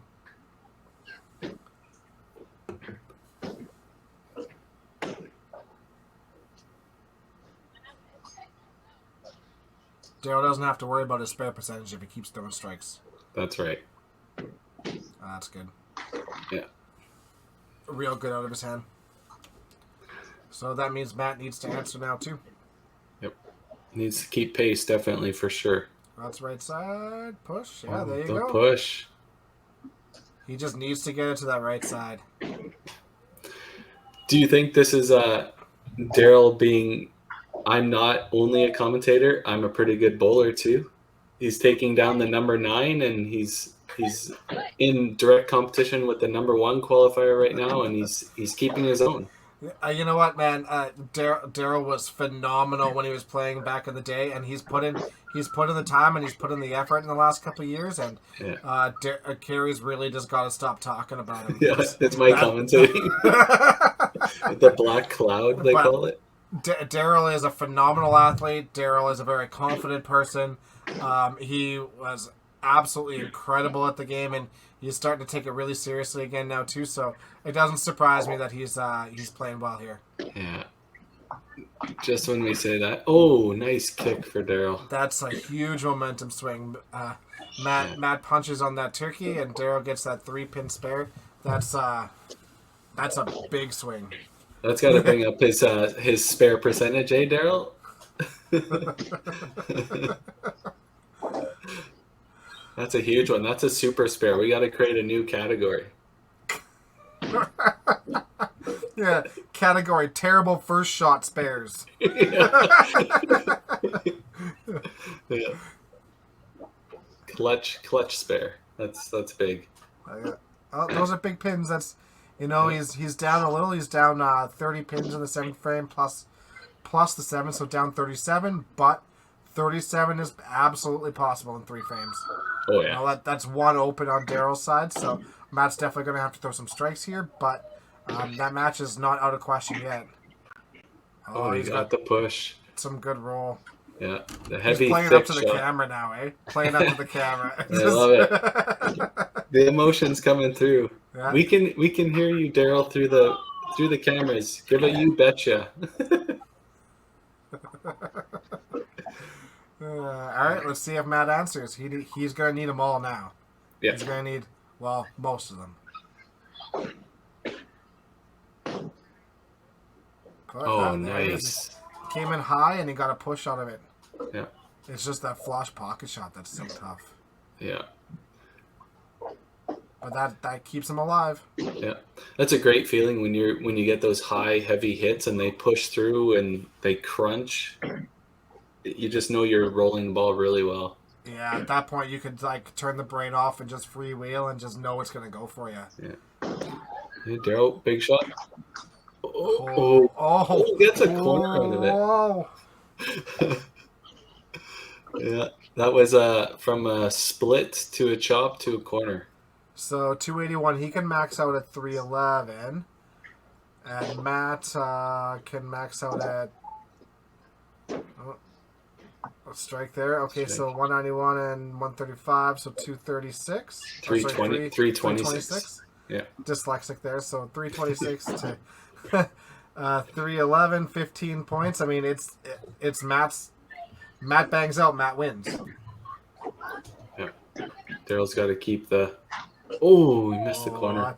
Darrell doesn't have to worry about his spare percentage if he keeps throwing strikes. That's right. That's good. Yeah. Real good out of his hand. So that means Matt needs to answer now too. Yep. Needs to keep pace, definitely, for sure. That's right side. Push. Yeah, there you go. Push. He just needs to get it to that right side. Do you think this is Darrell being, I'm not only a commentator, I'm a pretty good bowler too? He's taking down the number 9, and he's in direct competition with the number 1 qualifier right now, and he's keeping his own. You know what, man? Darrell was phenomenal when he was playing back in the day, and he's put in the time and he's put in the effort in the last couple of years. And Carey's really just got to stop talking about him. Yeah, it's my commentating. The black cloud, they call it. Darrell is a phenomenal athlete. Darrell is a very confident person. He was absolutely incredible at the game, and he's starting to take it really seriously again now too. So it doesn't surprise me that he's playing well here. Yeah. Just when we say that, oh, nice kick for Darrell. That's a huge momentum swing. Matt punches on that turkey, and Darrell gets that 3-pin spare. That's a big swing. That's got to bring up his spare percentage, eh, Darrell? That's a huge one. That's a super spare. We got to create a new category. Yeah, category terrible first shot spares. Yeah. Clutch spare. That's big. Those are big pins. That's he's down a little. He's down 30 pins in the 7th frame plus the 7, so down 37. But 37 is absolutely possible in 3 frames. Oh yeah. That's one open on Darrell's side, so Matt's definitely going to have to throw some strikes here. But that match is not out of question yet. Oh, he's got the push. Some good roll. Yeah, the heavy. He's playing up to the camera now, eh? Playing up to the camera. I love it. The emotions coming through. Yeah. We can hear you, Darrell, through the cameras. Give a you betcha. All right, let's see if Matt answers. He's going to need them all now. Yeah. He's going to need, most of them. Oh, nice. Came in high, and he got a push out of it. Yeah. It's just that flush pocket shot that's so tough. Yeah. But that keeps him alive. Yeah. That's a great feeling when you get those high, heavy hits and they push through and they crunch. You just know you're rolling the ball really well. Yeah, at that point you could turn the brain off and just freewheel and just know it's going to go for you. Yeah. Hey, Darrell, big shot. Oh, gets a corner out of it. Yeah, that was from a split to a chop to a corner. So 281, he can max out at 311, and Matt can max out at a strike there. Okay, so 191 and 135, so 236. 326. Yeah. Dyslexic there, so 326 to 311, 15 points. I mean, it's Matt bangs out, Matt wins. Yeah. Darrell's got to keep the. Oh, he missed the corner.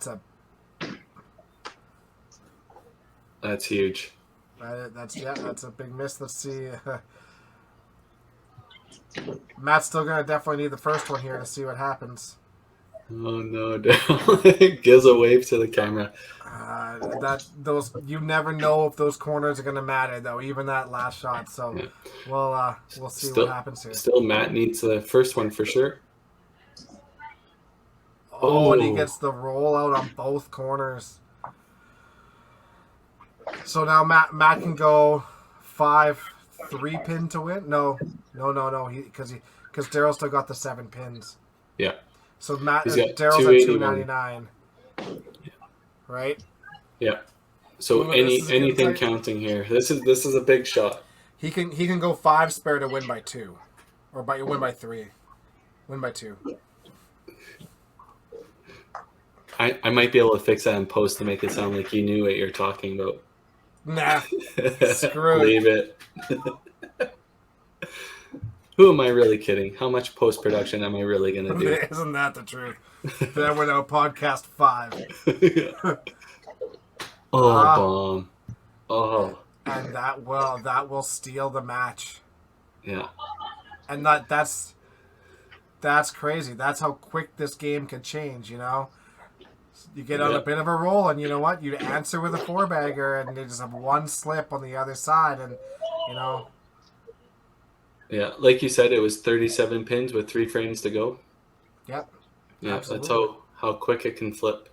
That's huge. That's a big miss. Let's see. Matt's still gonna definitely need the first one here to see what happens. Oh no, Darrell gives a wave to the camera. You never know if those corners are gonna matter though. Even that last shot. So yeah. We'll see what happens here. Still, Matt needs the first one for sure. Oh, and he gets the roll out on both corners. So now Matt can go 5-3 pin to win. No. Because because Darrell still got the 7 pins. Yeah. So He's got Darrell's at 281. 299. Right? Yeah. So Well, this is a good anything fight. counting here. This is a big shot. He can go 5 spare to win by 2. Or win by 3. Win by 2. I might be able to fix that in post to make it sound like you knew what you're talking about. Nah. Screw it. Leave it. Who am I really kidding? How much post production am I really gonna do? Isn't that the truth? Then we're now podcast 5. Bomb. Oh. And that will steal the match. Yeah. And that's crazy. That's how quick this game can change, you know? You get on a bit of a roll, and you know what? You answer with a 4-bagger, and they just have one slip on the other side, and, you know... Yeah, like you said, it was 37 pins with 3 frames to go. Yep. Yeah, Absolutely. that's how quick it can flip.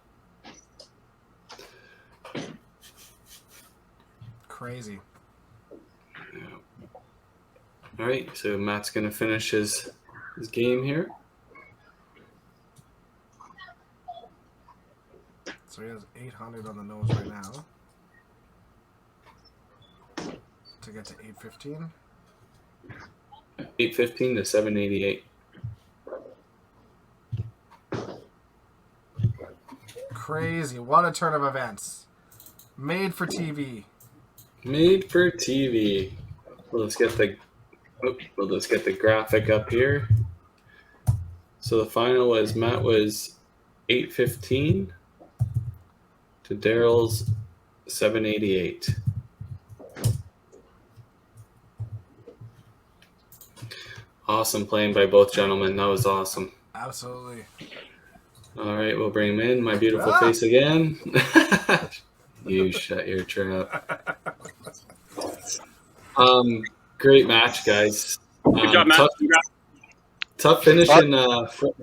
Crazy. All right, so Matt's going to finish his game here. So he has 800 on the nose right now. To get to 815. 815 to 788. Crazy. What a turn of events. Made for TV. Made for TV. Well, let's get the graphic up here. So the final was Matt was 815 to Darrell's 788. Awesome playing by both gentlemen. That was awesome. Absolutely. All right, we'll bring him in. My beautiful face again. You shut your trap. Great match, guys. Good job, Matt. Tough finish in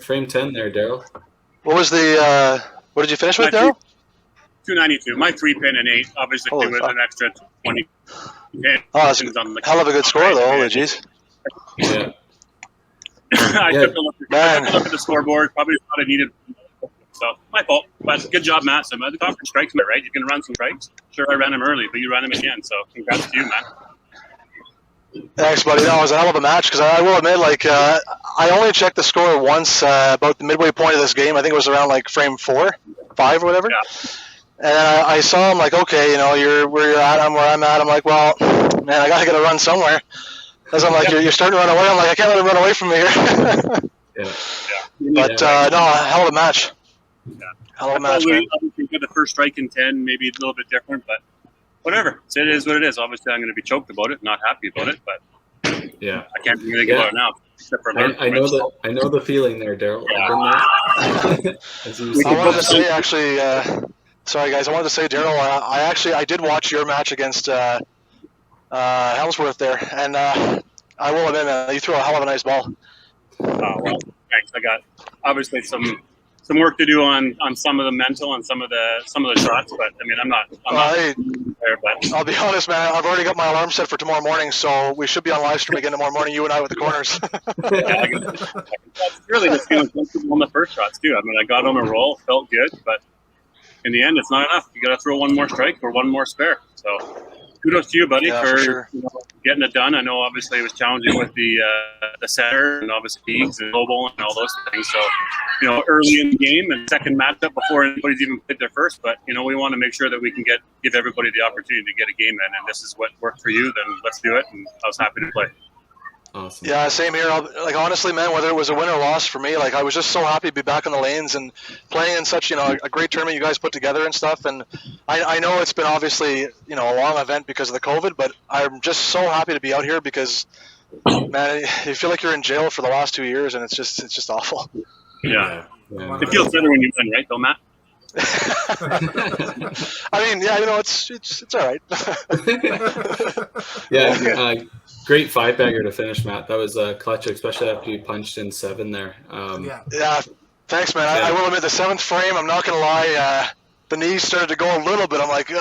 frame 10 there, Darrell. What was the? What did you finish with, Darrell? 292. My 3-pin and 8, obviously, Holy with fuck. an extra 20 pins. Oh, that's a hell of a good score, though. Holy jeez. Yeah. I Yeah. took a look at the scoreboard. Probably thought I needed. So my fault. But good job, Matt. So the conference strikes, right? You can run some strikes. Sure, I ran him early, but you ran him again. So congrats to you, man. Thanks, buddy. That was a hell of a match because I will admit, like, I only checked the score once about the midway point of this game. I think it was around like frame 4, 5, or whatever. Yeah. And I saw him like, okay, you know, where you're at, I'm where I'm at. I'm like, well, man, I gotta get a run somewhere. Because I'm like, you're starting to run away. I'm like, I can't let him run away from me here. Yeah. But no, hell of a match. Yeah. Hell of a match, man. Obviously, get the first strike in 10, maybe a little bit different, but whatever. It is what it is. Obviously, I'm going to be choked about it, not happy about it, but Yeah. I can't do anything about it now. Except for I know the feeling there, Darrell. Yeah. I've been there. As you I wanted to say, actually, sorry, guys, I wanted to say, Darrell, I did watch your match against Helmsworth there, and I will admit, man, you threw a hell of a nice ball. Oh, well, thanks. I got obviously some work to do on some of the mental and some of the shots, but I mean, I'm not there, but I'll be honest, man, I've already got my alarm set for tomorrow morning, so we should be on live stream again tomorrow morning, you and I with the corners. yeah, it's really just feeling comfortable on the first shots too. I mean, I got on a roll, felt good, but in the end, it's not enough. You got to throw one more strike or one more spare. So kudos to you, buddy, for sure. Getting it done. I know obviously it was challenging with the center and obviously Eags and Global and all those things. So, early in the game and second matchup before anybody's even played their first. But, we want to make sure that we can give everybody the opportunity to get a game in. And this is what worked for you, then let's do it. And I was happy to play. Awesome. Yeah, same here. Like, honestly, man, whether it was a win or loss for me, like, I was just so happy to be back on the lanes and playing in such, a great tournament you guys put together and stuff. And I know it's been obviously, a long event because of the COVID, but I'm just so happy to be out here because, man, you feel like you're in jail for the last 2 years, and it's just awful. Yeah. It feels better when you win, right, though, Matt? I mean, yeah, it's all right. Yeah. Great 5-bagger to finish, Matt. That was a clutch, especially after you punched in 7 there. Yeah, thanks, man. I will admit, the 7th frame, I'm not going to lie, the knees started to go a little bit. I'm like, get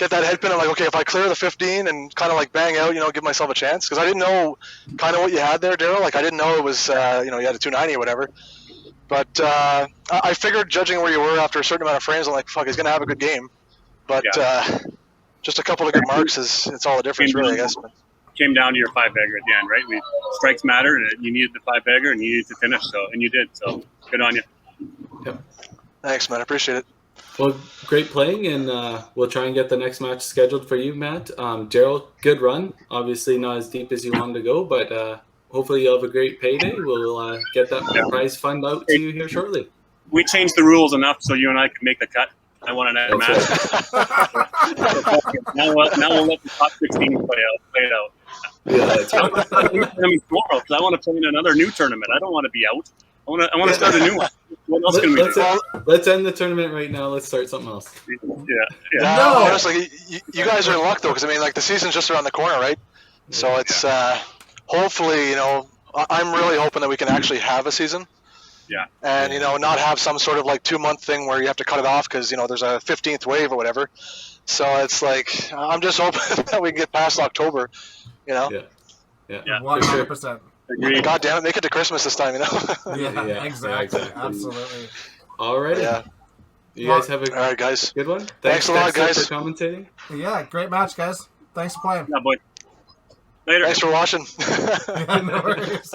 that head pin. I'm like, okay, if I clear the 15 and kind of like bang out, give myself a chance. Because I didn't know kind of what you had there, Darrell. Like, I didn't know it was, you had a 290 or whatever. But I figured, judging where you were after a certain amount of frames, I'm like, fuck, he's going to have a good game. But just a couple of good marks it's all the difference, really, I guess. Came down to your 5-bagger at the end, right? Strikes matter, and you needed the 5-bagger, and you needed to finish, and you did. So good on you. Yep. Thanks, man. I appreciate it. Well, great playing, and we'll try and get the next match scheduled for you, Matt. Darrell, good run. Obviously not as deep as you wanted to go, but hopefully you'll have a great payday. We'll get that prize fund out to you here shortly. We changed the rules enough so you and I can make the cut. I want another match. Now we'll let the top 16 play it out. Yeah, that's right. Tomorrow, because I want to play in another new tournament. I don't want to be out. I want to start a new one. What else can we do? Let's end the tournament right now. Let's start something else. Yeah. No, honestly, you guys are in luck though, because I mean, like the season's just around the corner, right? So it's hopefully, I'm really hoping that we can actually have a season. Yeah. And not have some sort of like 2-month thing where you have to cut it off because there's a 15th wave or whatever. So it's like I'm just hoping that we can get past October. Yeah. 100%. God damn it, make it to Christmas this time, Yeah, exactly. Absolutely. All right. Yeah. You guys have all right, guys. good one. Thanks a lot, guys, for commentating. Yeah, great match, guys. Thanks for playing. Yeah, boy. Later. Thanks for watching. Yeah, no worries.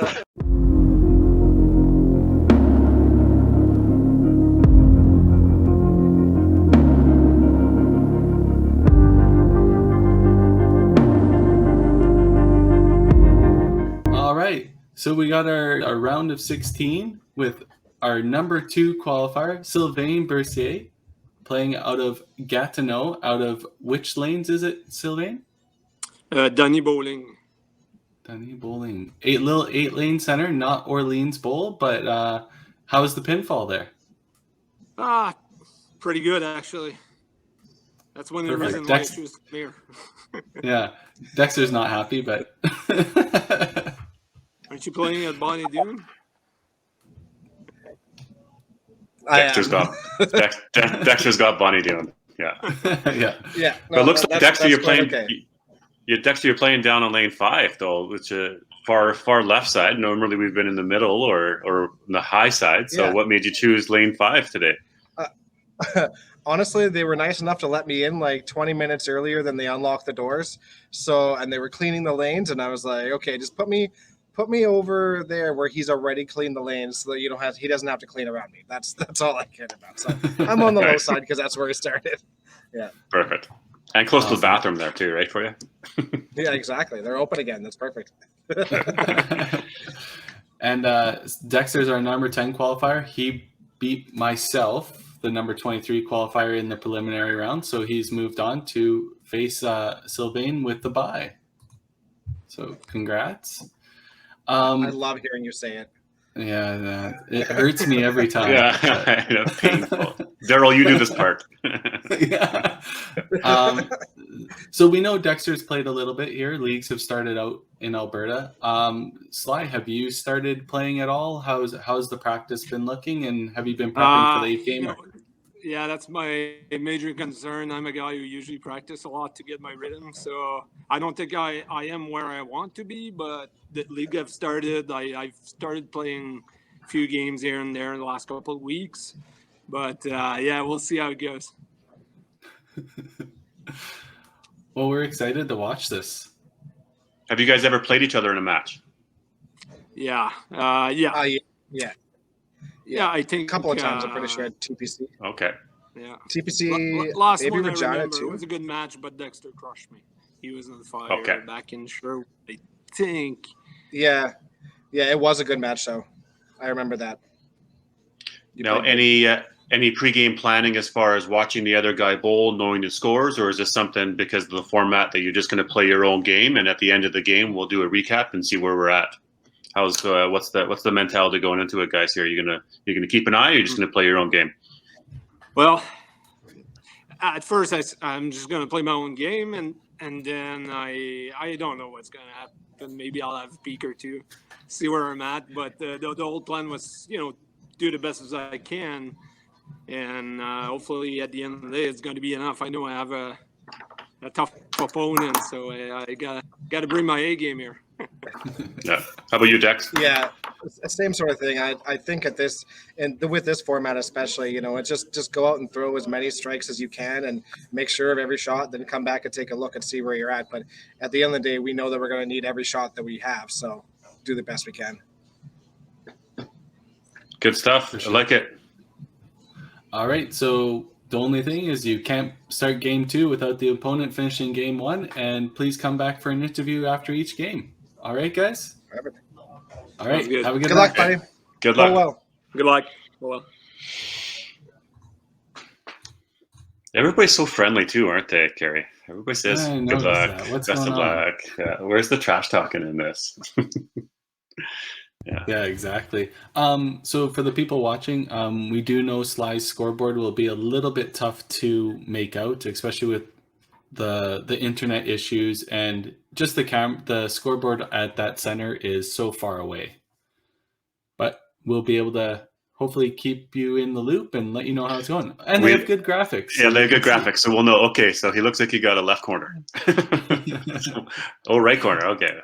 All right. So we got our round of 16 with our number 2 qualifier, Sylvain Bercier, playing out of Gatineau. Out of which lanes is it, Sylvain? Danny Bowling. Danny Bowling. 8-lane center, not Orleans Bowl, but how's the pinfall there? Pretty good, actually. That's one of the reasons why I choose to come here. Yeah. Dexter's not happy, but... Aren't you playing at Bonnie Doon? Dexter's got Bonnie Doon. Yeah. Yeah. Yeah. But it looks like Dexter, you're playing. Okay. Dexter, you're playing down on lane 5 though, which far left side. Normally we've been in the middle or the high side. So what made you choose lane 5 today? Honestly, they were nice enough to let me in like 20 minutes earlier than they unlocked the doors. And they were cleaning the lanes, and I was like, okay, just put me over there where he's already cleaned the lanes, so that he doesn't have to clean around me. That's all I cared about. So I'm on the low side because that's where I started. Yeah. Perfect. And close to the bathroom there too, right for you? Yeah, exactly. They're open again. That's perfect. And Dexter's our number 10 qualifier. He beat myself, the number 23 qualifier, in the preliminary round. So he's moved on to face Sylvain with the bye. So congrats. I love hearing you say it. Yeah, it hurts me every time. Yeah, painful. Darrell, you do this part. Yeah. So we know Dexter's played a little bit here. Leagues have started out in Alberta. Sly, have you started playing at all? How's the practice been looking, and have you been prepping for the 8 gamer? Yeah, that's my major concern. I'm a guy who usually practice a lot to get my rhythm, so I don't think I am where I want to be, but the league I've started, I've started playing a few games here and there in the last couple of weeks, but we'll see how it goes. Well, we're excited to watch this. Have you guys ever played each other in a match? Yeah. Yeah, I think A couple of times, I'm pretty sure at TPC. Okay. Yeah. TPC, Last maybe one I Regina remember, too. it was a good match, but Dexter crushed me. He was in the fire back in Sherwood, I think. Yeah, it was a good match, though. I remember that. Any pregame planning as far as watching the other guy bowl, knowing the scores, or is this something because of the format that you're just going to play your own game, and at the end of the game we'll do a recap and see where we're at? What's the mentality going into it, guys? Here, you're gonna keep an eye, or you're just gonna play your own game? Well, at first I'm just gonna play my own game, and then I don't know what's gonna happen. Maybe I'll have a peek or two, see where I'm at. But the whole plan was, do the best as I can, and hopefully at the end of the day, it's going to be enough. I know I have a tough opponent, so I got to bring my A game here. Yeah. How about you, Dex? Yeah, same sort of thing. I think at this and with this format especially, it's just go out and throw as many strikes as you can and make sure of every shot, then come back and take a look and see where you're at. But at the end of the day, we know that we're going to need every shot that we have, so do the best we can. Good stuff. I like it. All right, so the only thing is you can't start game 2 without the opponent finishing game 1, and please come back for an interview after each game. All right, guys? Perfect. All right, good. have a good Good night. luck, buddy. Good luck. Oh, well. Good luck. Well. Everybody's so friendly too, aren't they, Carrie? Everybody says I good noticed luck, that. What's best of going on? luck. Where's the trash talking in this? Yeah, exactly. So for the people watching, we do know Sly's scoreboard will be a little bit tough to make out, especially with the internet issues, and just the scoreboard at that center is so far away. But we'll be able to hopefully keep you in the loop and let you know how it's going. And they have good graphics. Yeah, they have good graphics, so we'll know. Okay, so he looks like he got a left corner. Right corner. Okay.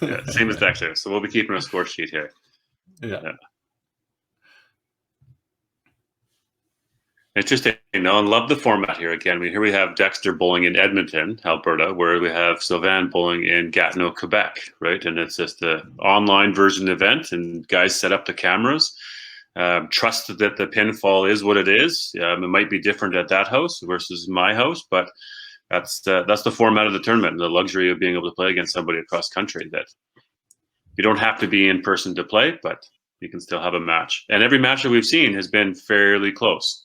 Yeah, same as Dexter. So we'll be keeping a score sheet here. Yeah. Interesting. No, I love the format here again. Here we have Dexter bowling in Edmonton, Alberta, where we have Sylvain bowling in Gatineau, Quebec, right? And it's just the online version event, and guys set up the cameras. Trust that the pinfall is what it is. It might be different at that house versus my house, but that's the format of the tournament, and the luxury of being able to play against somebody across country. That you don't have to be in person to play, but you can still have a match. And every match that we've seen has been fairly close.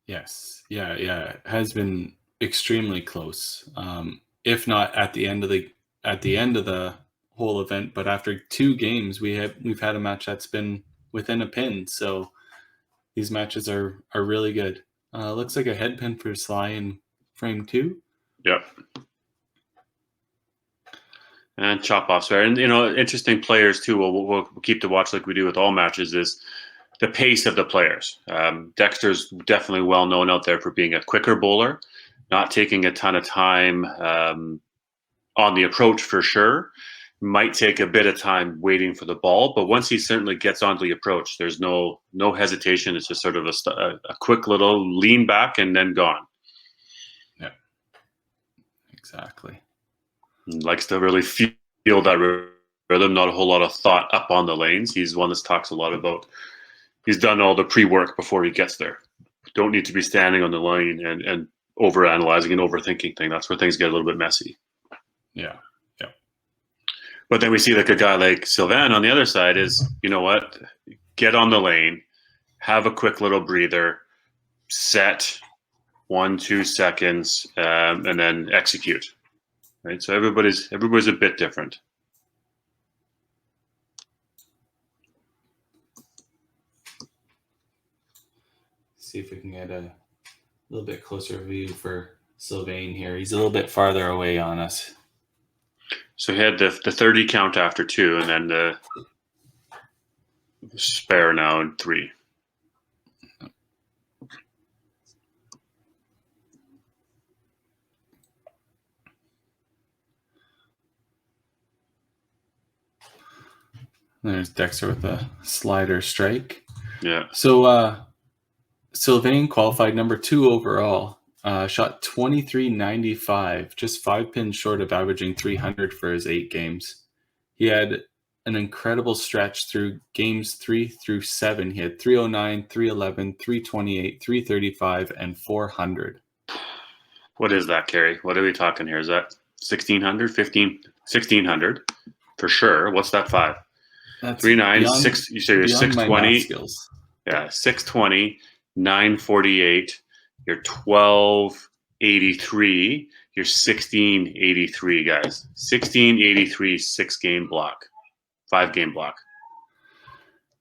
Yes. Yeah. It has been extremely close. If not at the end of the whole event, but after 2 games, we've had a match that's been within a pin. So these matches are really good. Looks like a head pin for Sly in frame 2. Yep. And chop offs there. And, interesting players too. We'll keep to watch like we do with all matches is the pace of the players. Dexter's definitely well known out there for being a quicker bowler, not taking a ton of time on the approach for sure. Might take a bit of time waiting for the ball, but once he certainly gets onto the approach, there's no hesitation. It's just sort of a quick little lean back and then gone. Yeah, exactly. He likes to really feel that rhythm, not a whole lot of thought up on the lanes. He's one that talks a lot about he's done all the pre-work before he gets there. Don't need to be standing on the line and overanalyzing and overthinking things. That's where things get a little bit messy. Yeah. But then we see like a guy like Sylvain on the other side is, you know what, get on the lane, have a quick little breather, set 1-2 seconds, and then execute. Right. So everybody's a bit different. See if we can get a little bit closer view for Sylvain here. He's a little bit farther away on us. So he had the 30 count after 2, and then the spare now in 3. There's Dexter with a slider strike. Yeah. So Sylvain qualified number 2 overall. Shot 23.95, just 5 pins short of averaging 300 for his 8 games. He had an incredible stretch through games 3 through 7. He had 309, 311, 328, 335, and 400. What is that, Carrie? What are we talking here? Is that 1,600, 1,600 for sure? What's that 5? That's 396. You say you're 620. Skills. Yeah, 620, 948. You're 1283. You're 1683, guys. 1683, 6-game block, 5-game block.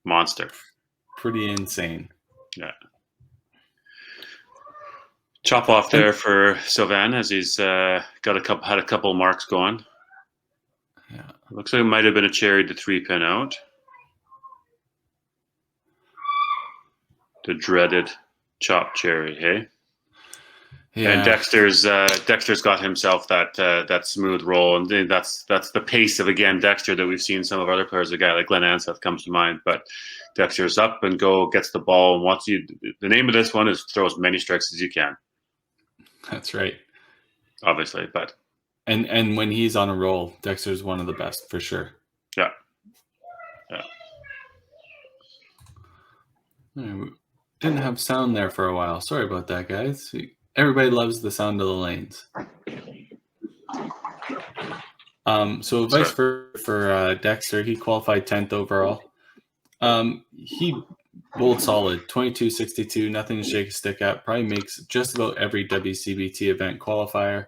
Monster. Pretty insane. Yeah. Chop off there for Sylvain as he's had a couple marks going. Yeah. Looks like it might have been a cherry to 3-pin out. The dreaded chop cherry, hey? Yeah. And Dexter's got himself that smooth roll, and that's the pace of, again, Dexter that we've seen some of our other players. A guy like Glenn Anseth comes to mind, but Dexter's up and gets the ball, and wants you. The name of this one is throw as many strikes as you can. That's right. Obviously, but and when he's on a roll, Dexter's one of the best for sure. Yeah. We didn't have sound there for a while. Sorry about that, guys. Everybody loves the sound of the lanes. So advice for Dexter, he qualified 10th overall. He bowled solid, 22-62, nothing to shake a stick at. Probably makes just about every WCBT event qualifier.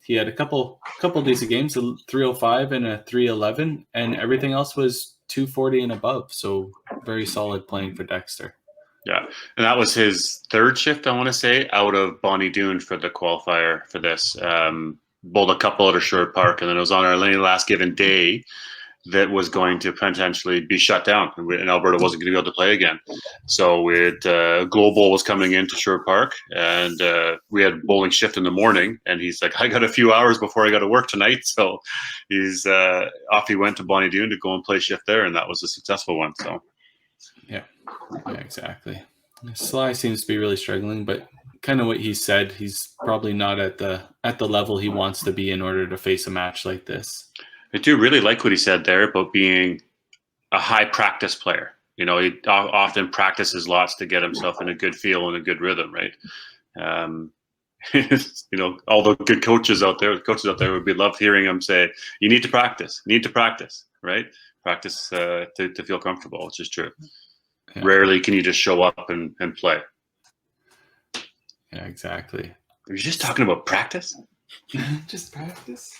He had a couple decent games, a 305 and a 311, and everything else was 240 and above. So very solid playing for Dexter. Yeah, and that was his third shift, I want to say, out of Bonnie Doon for the qualifier for this. Bowled a couple out of Sherwood Park, and then it was on our last given day that was going to potentially be shut down, and Alberta wasn't going to be able to play again. So we had Global was coming into Sherwood Park, and we had bowling shift in the morning, and he's like, I got a few hours before I got to work tonight. So he's off he went to Bonnie Doon to go and play shift there, and that was a successful one. So Yeah, exactly. Sly seems to be really struggling, but kind of what he said, he's probably not at the level he wants to be in order to face a match like this. I do really like what he said there about being a high practice player. He often practices lots to get himself in a good feel and a good rhythm, right? All the good coaches out there would be love hearing him say, you need to practice, right? Practice to feel comfortable, which is true. Yeah. Rarely can you just show up and play. Yeah, exactly. Are you just talking about practice? Just practice?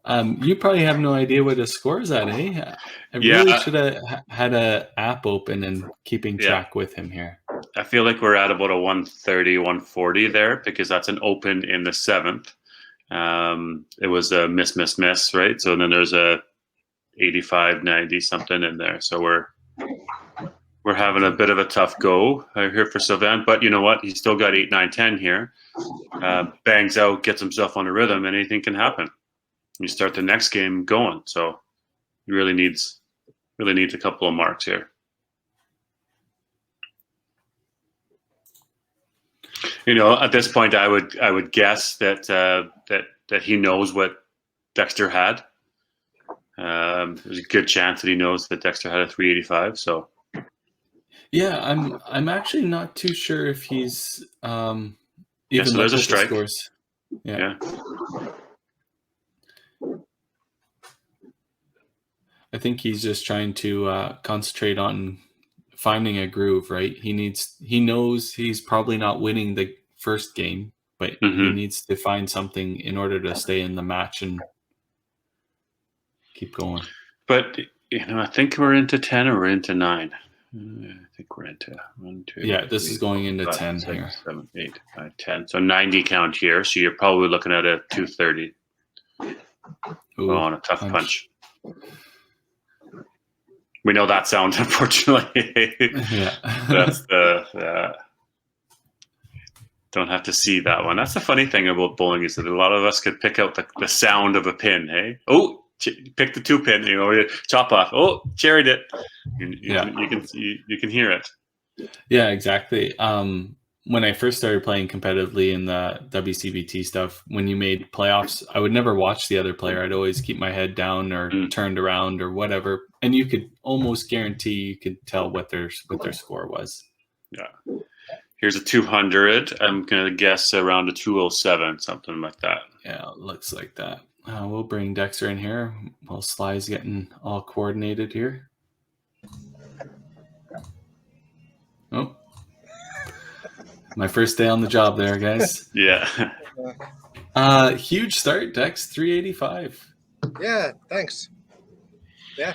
You probably have no idea what his score is at, eh? I really should have had an app open and keeping track with him here. I feel like we're at about a 130, 140 there because that's an open in the 7th. It was a miss, right? So then there's a 85, 90 something in there. So we're having a bit of a tough go here for Sylvain, but you know what? He's still got 8, 9, 10 here. Bangs out, gets himself on a rhythm, and anything can happen. You start the next game going. So he really needs a couple of marks here. At this point, I would guess that he knows what Dexter had. There's a good chance that he knows that Dexter had a 385. So yeah, I'm actually not too sure if he's even so there's a strike. The scores. Yeah. I think he's just trying to concentrate on finding a groove, right? He knows he's probably not winning the first game, but he needs to find something in order to stay in the match and keep going. But I think we're into 10 or we're into 9. I think we're into 1, 2. Yeah, this 3, is going into 5, 10 6, here. 7, 8, 9, 10. So 90 count here. So you're probably looking at a 230. On a tough punch. We know that sound, unfortunately. Yeah. That's don't have to see that one. That's the funny thing about bowling is that a lot of us could pick out the sound of a pin, hey? Oh, pick the 2 pin, chop off. Oh, cherried it. You can hear it. Yeah, exactly. When I first started playing competitively in the WCBT stuff, when you made playoffs, I would never watch the other player. I'd always keep my head down or turned around or whatever. And you could almost guarantee you could tell what their score was. Yeah. Here's a 200. I'm going to guess around a 207, something like that. Yeah, it looks like that. We'll bring Dexter in here while Sly's getting all coordinated here. Oh. My first day on the job there, guys. Yeah. Huge start, Dex, 385. Yeah, thanks. Yeah.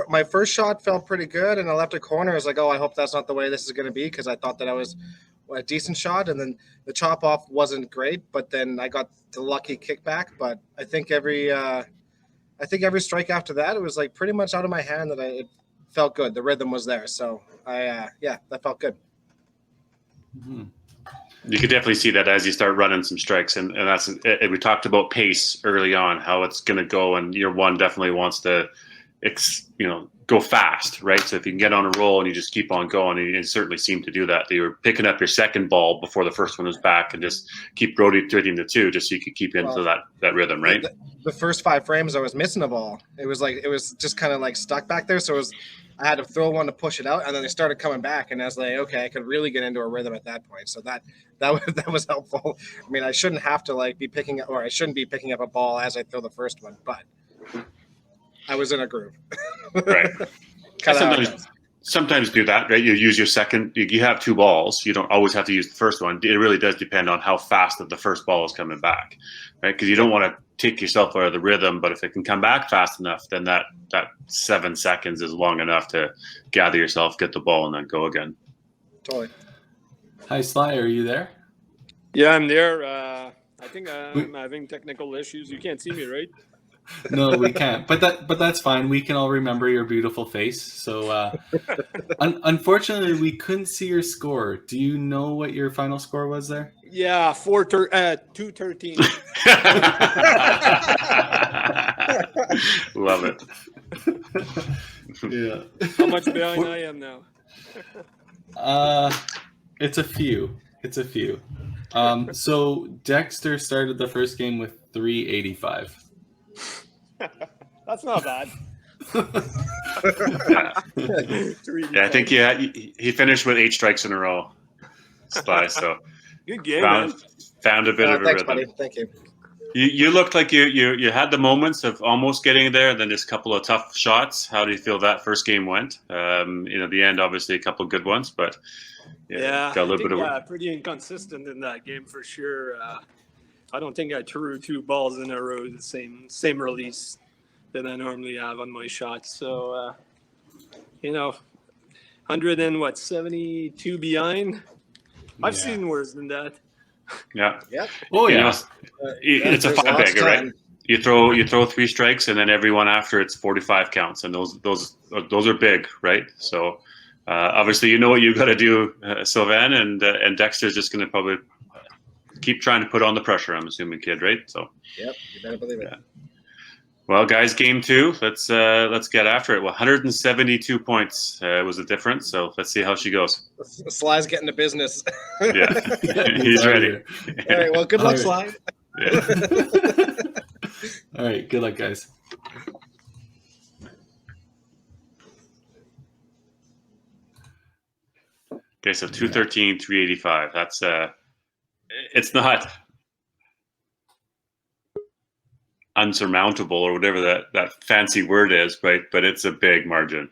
My first shot felt pretty good, and I left a corner. I was like, oh, I hope that's not the way this is going to be, because I thought that I was a decent shot, and then the chop off wasn't great, but then I got the lucky kickback. But I think every strike after that, it was like pretty much out of my hand that it felt good. The rhythm was there. So that felt good. Mhm. You could definitely see that as you start running some strikes, and that's we talked about pace early on, how it's going to go, and year one definitely wants to, go fast, right? So if you can get on a roll and you just keep on going, and you certainly seem to do that. You were picking up your second ball before the first one was back, and just keep rotating the two, just so you could keep into that rhythm, right? The first 5 frames, I was missing a ball. It was just kind of like stuck back there. So I had to throw one to push it out, and then they started coming back, and I was like, okay, I could really get into a rhythm at that point. So that was helpful. I mean, I shouldn't have to be picking up, or I shouldn't be picking up a ball as I throw the first one, but I was in a groove. Right. Sometimes do that, right? You use your second. You have 2 balls. You don't always have to use the first one. It really does depend on how fast that the first ball is coming back, right? Because you don't want to take yourself out of the rhythm, but if it can come back fast enough, then that 7 seconds is long enough to gather yourself, get the ball, and then go again. Totally. Hi, Sly. Are you there? Yeah, I'm there. I think I'm having technical issues. You can't see me, right? No, we can't. But that's fine. We can all remember your beautiful face. So, unfortunately, we couldn't see your score. Do you know what your final score was there? Yeah, 213. Love it. Yeah. How much behind I am now? It's a few. So Dexter started the first game with 385. That's not bad. Yeah, I think he finished with 8 strikes in a row. Sly, so Good game, man. found a bit of a Thanks, rhythm. buddy. Thank you. You looked like you had the moments of almost getting there, then just a couple of tough shots. How do you feel that first game went? The end, obviously, a couple of good ones, but got a little bit of pretty inconsistent in that game for sure. I don't think I threw 2 balls in a row, the same release that I normally have on my shots. So, 172 behind. I've seen worse than that. Yeah. Yep. Oh yeah. It's a 5-bagger, right? You throw 3 strikes, and then every one after it's 45 counts, and those are big, right? So obviously you know what you got to do, Sylvain, and Dexter's just going to probably keep trying to put on the pressure. I'm assuming, kid, right? So. Yep. You better believe it. Yeah. Well, guys, game 2. Let's get after it. 172 points was the difference. So let's see how she goes. Sly's getting to business. Yeah, he's ready. All right. Well, good luck, All Sly. Yeah. All right. Good luck, guys. Okay, so 213, 385. That's it's not unsurmountable or whatever that fancy word is, right? But it's a big margin.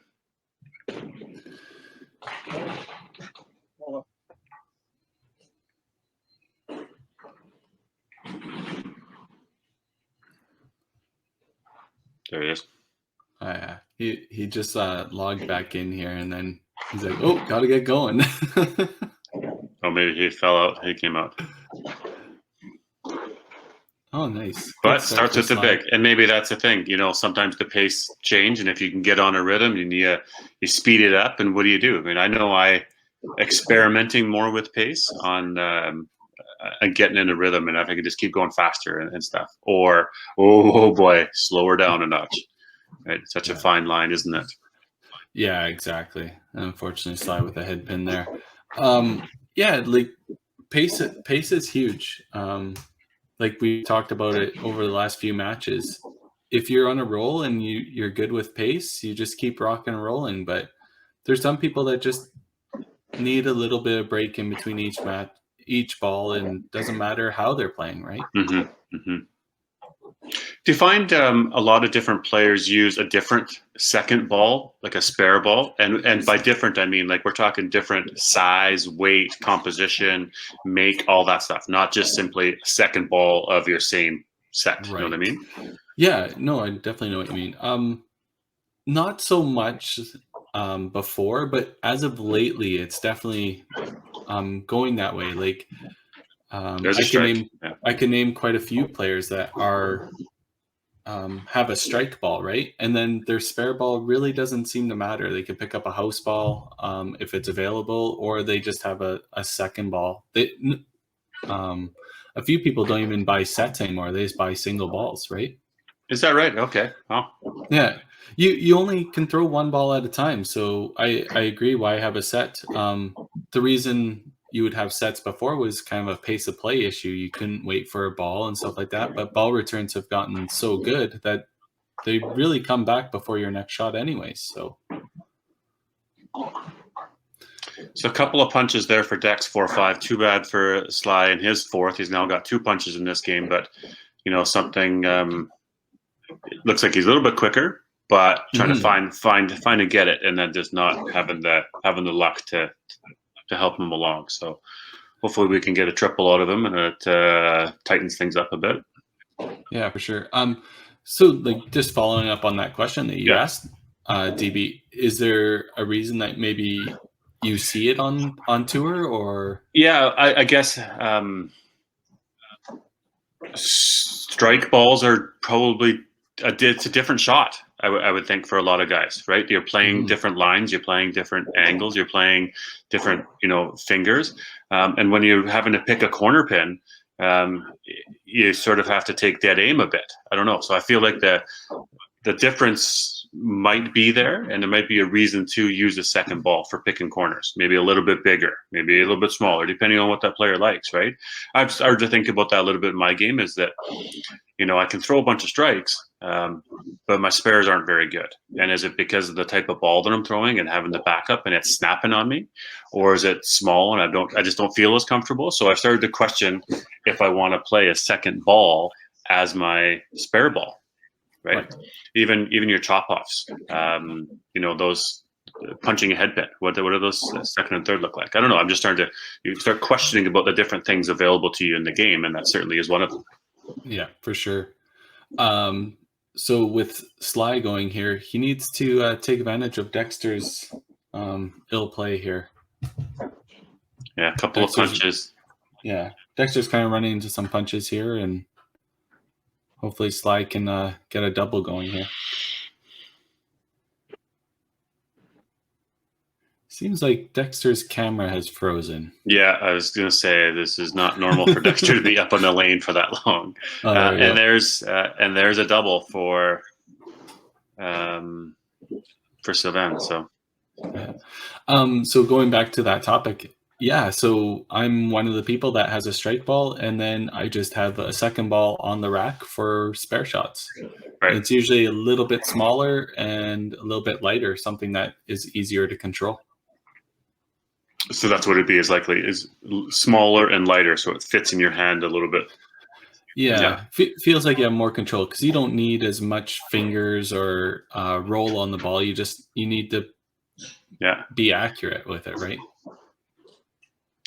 There he is. He just logged back in here, and then he's like, "Oh, gotta get going." Oh, maybe he fell out. He came out. Oh, nice. But starts with the big, and maybe that's the thing. Sometimes the pace change, and if you can get on a rhythm, you speed it up. And what do you do? I mean, I know experimenting more with pace on and getting in a rhythm, and if I could just keep going faster and stuff, or oh boy, slower down a notch. Right, it's such a fine line, isn't it? Yeah, exactly. Unfortunately, Sly with a head pin there. Like pace is huge. Like we talked about it over the last few matches. If you're on a roll and you're good with pace, you just keep rocking and rolling. But there's some people that just need a little bit of break in between each ball, and doesn't matter how they're playing, right? Mm-hmm. Mm-hmm. Do you find a lot of different players use a different second ball, like a spare ball? And by different, I mean like we're talking different size, weight, composition, make, all that stuff, not just simply a second ball of your same set. Right. You know what I mean? Yeah, no, I definitely know what you mean. Not so much before, but as of lately, it's definitely going that way. Like I can name quite a few players that are have a strike ball, right? And then their spare ball really doesn't seem to matter. They can pick up a house ball if it's available, or they just have a second ball. A few people don't even buy sets anymore. They just buy single balls, right? Is that right? Okay. Wow. Yeah. You only can throw one ball at a time. So I agree why have a set. The reason you would have sets before was kind of a pace of play issue. You couldn't wait for a ball and stuff like that. But ball returns have gotten so good that they really come back before your next shot anyways. So a couple of punches there for Dex 4-5. Too bad for Sly in his fourth. He's now got 2 punches in this game, but something it looks like he's a little bit quicker, but trying to find and get it, and then just not having the luck to help him along. So hopefully we can get a triple out of him, and it tightens things up a bit. Yeah, for sure. So like just following up on that question that you asked, DB, is there a reason that maybe you see it on tour, or? Yeah, I guess strike balls are probably it's a different shot. I would think for a lot of guys, right? You're playing different lines, you're playing different angles, you're playing different, fingers. And when you're having to pick a corner pin, you sort of have to take dead aim a bit. I don't know. So I feel like the difference might be there, and there might be a reason to use a second ball for picking corners. Maybe a little bit bigger, maybe a little bit smaller, depending on what that player likes, right? I've started to think about that a little bit in my game, is that, I can throw a bunch of strikes, but my spares aren't very good. And is it because of the type of ball that I'm throwing and having the backup and it's snapping on me? Or is it small and I just don't feel as comfortable? So I've started to question if I want to play a second ball as my spare ball. Right. Even your chop offs, those punching a head pin. What do those second and third look like? I don't know. I'm just starting to start questioning about the different things available to you in the game, and that certainly is one of them. Yeah, for sure. So with Sly going here, he needs to take advantage of Dexter's ill play here. Yeah, a couple of punches. Yeah, Dexter's kind of running into some punches here, and hopefully Sly can get a double going here. Seems like Dexter's camera has frozen. Yeah, I was going to say this is not normal for Dexter to be up on the lane for that long. And there's a double for Sylvain. So, so going back to that topic, yeah. So I'm one of the people that has a strike ball, and then I just have a second ball on the rack for spare shots. Right. It's usually a little bit smaller and a little bit lighter, something that is easier to control. So that's what it'd be, is smaller and lighter, so it fits in your hand a little bit. Yeah. Feels like you have more control because you don't need as much fingers or roll on the ball. You need to be accurate with it, right?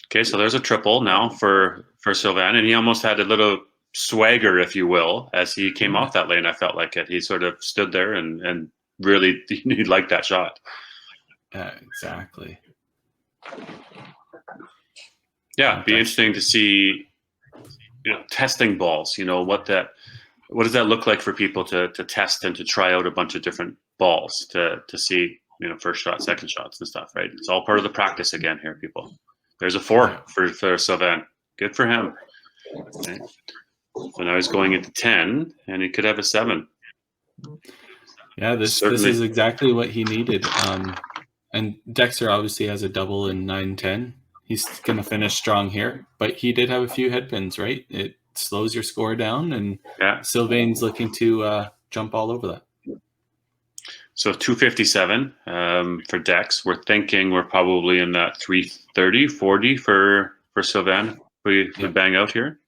Okay, so there's a triple now for Sylvain, and he almost had a little swagger, if you will, as he came off that lane. I felt like it. He sort of stood there and really he liked that shot. Yeah, exactly. Yeah, it'd be interesting to see, testing balls. What does that look like for people to test and to try out a bunch of different balls to see, first shot, second shots and stuff, right? It's all part of the practice again here, people. There's a 4 for Sylvain. Good for him. Okay. So now he's going into 10, and he could have a 7. Yeah, this is exactly what he needed. And Dexter obviously has a double in 9-10. He's going to finish strong here, but he did have a few head pins, right? It slows your score down, and Sylvain's looking to jump all over that. So 257 for Dex. We're thinking we're probably in that 330, 40 for Sylvain. We bang out here.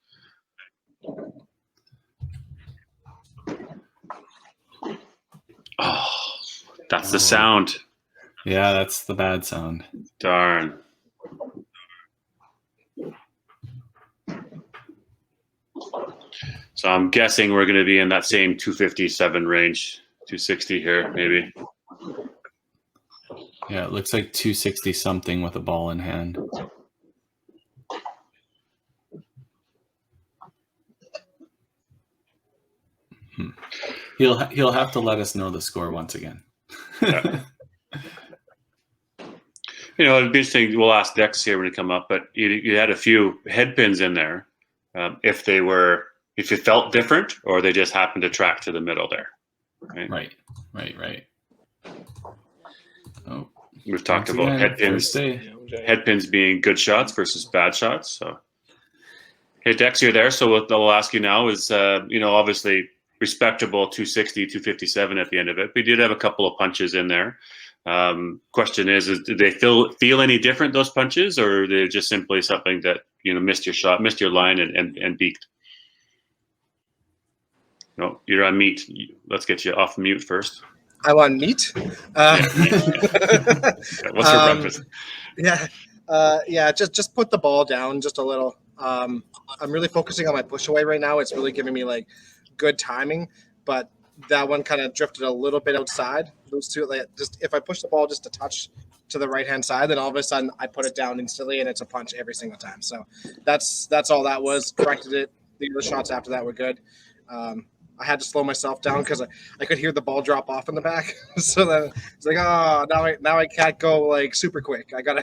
Oh, that's the sound. Yeah, that's the bad sound. Darn. So I'm guessing we're going to be in that same 257 range, 260 here, maybe. Yeah, it looks like 260 something with a ball in hand. He'll have to let us know the score once again. Yeah. It'd be interesting. We'll ask Dex here when he come up, but you had a few head pins in there. If you felt different, or they just happened to track to the middle there. Right. Oh, we've talked once about again, head pins being good shots versus bad shots. So, hey Dex, you're there. So what I'll ask you now is, obviously respectable 260, 257 at the end of it. We did have a couple of punches in there. Question is did they feel any different, those punches, or are they just simply something that missed your shot, missed your line, and beaked? No, you're on mute. Let's get you off mute first. I'm on meat. What's for breakfast? Just put the ball down just a little. I'm really focusing on my push away right now. It's really giving me like good timing, but that one kind of drifted a little bit outside. Those two, just if I push the ball just a touch to the right hand side, then all of a sudden I put it down instantly, and it's a punch every single time. So that's all that was. Corrected it. The other shots after that were good. I had to slow myself down because I could hear the ball drop off in the back. So then it's like, now I can't go like super quick. I gotta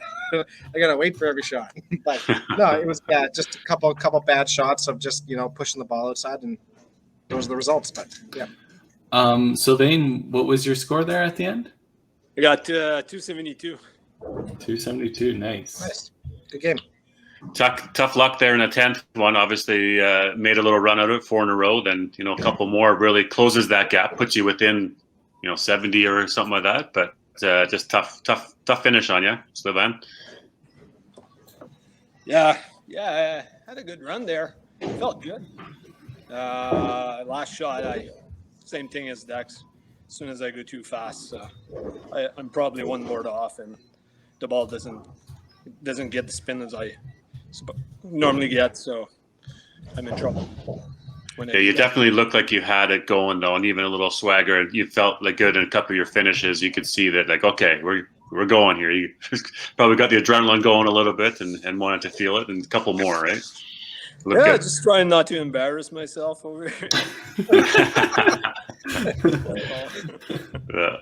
wait for every shot. But no, it was bad. Just a couple bad shots of just pushing the ball outside, and those are the results. But yeah. Sylvain, what was your score there at the end? I got 272. 272, nice. Good game. Tough luck there in the 10th one. Obviously, made a little run out of it, 4 in a row. Then a couple more really closes that gap, puts you within 70 or something like that. But just tough finish on you, Sylvain. Yeah, I had a good run there. Felt good. Last shot, same thing as Dex. As soon as I go too fast, I'm probably one board off, and the ball doesn't get the spin as I normally get, so I'm in trouble. You definitely looked like you had it going though, and even a little swagger. You felt like good in a couple of your finishes. You could see that, like, okay, we're going here. You probably got the adrenaline going a little bit and wanted to feel it, and a couple more, right? Good. Just trying not to embarrass myself over here. Yeah.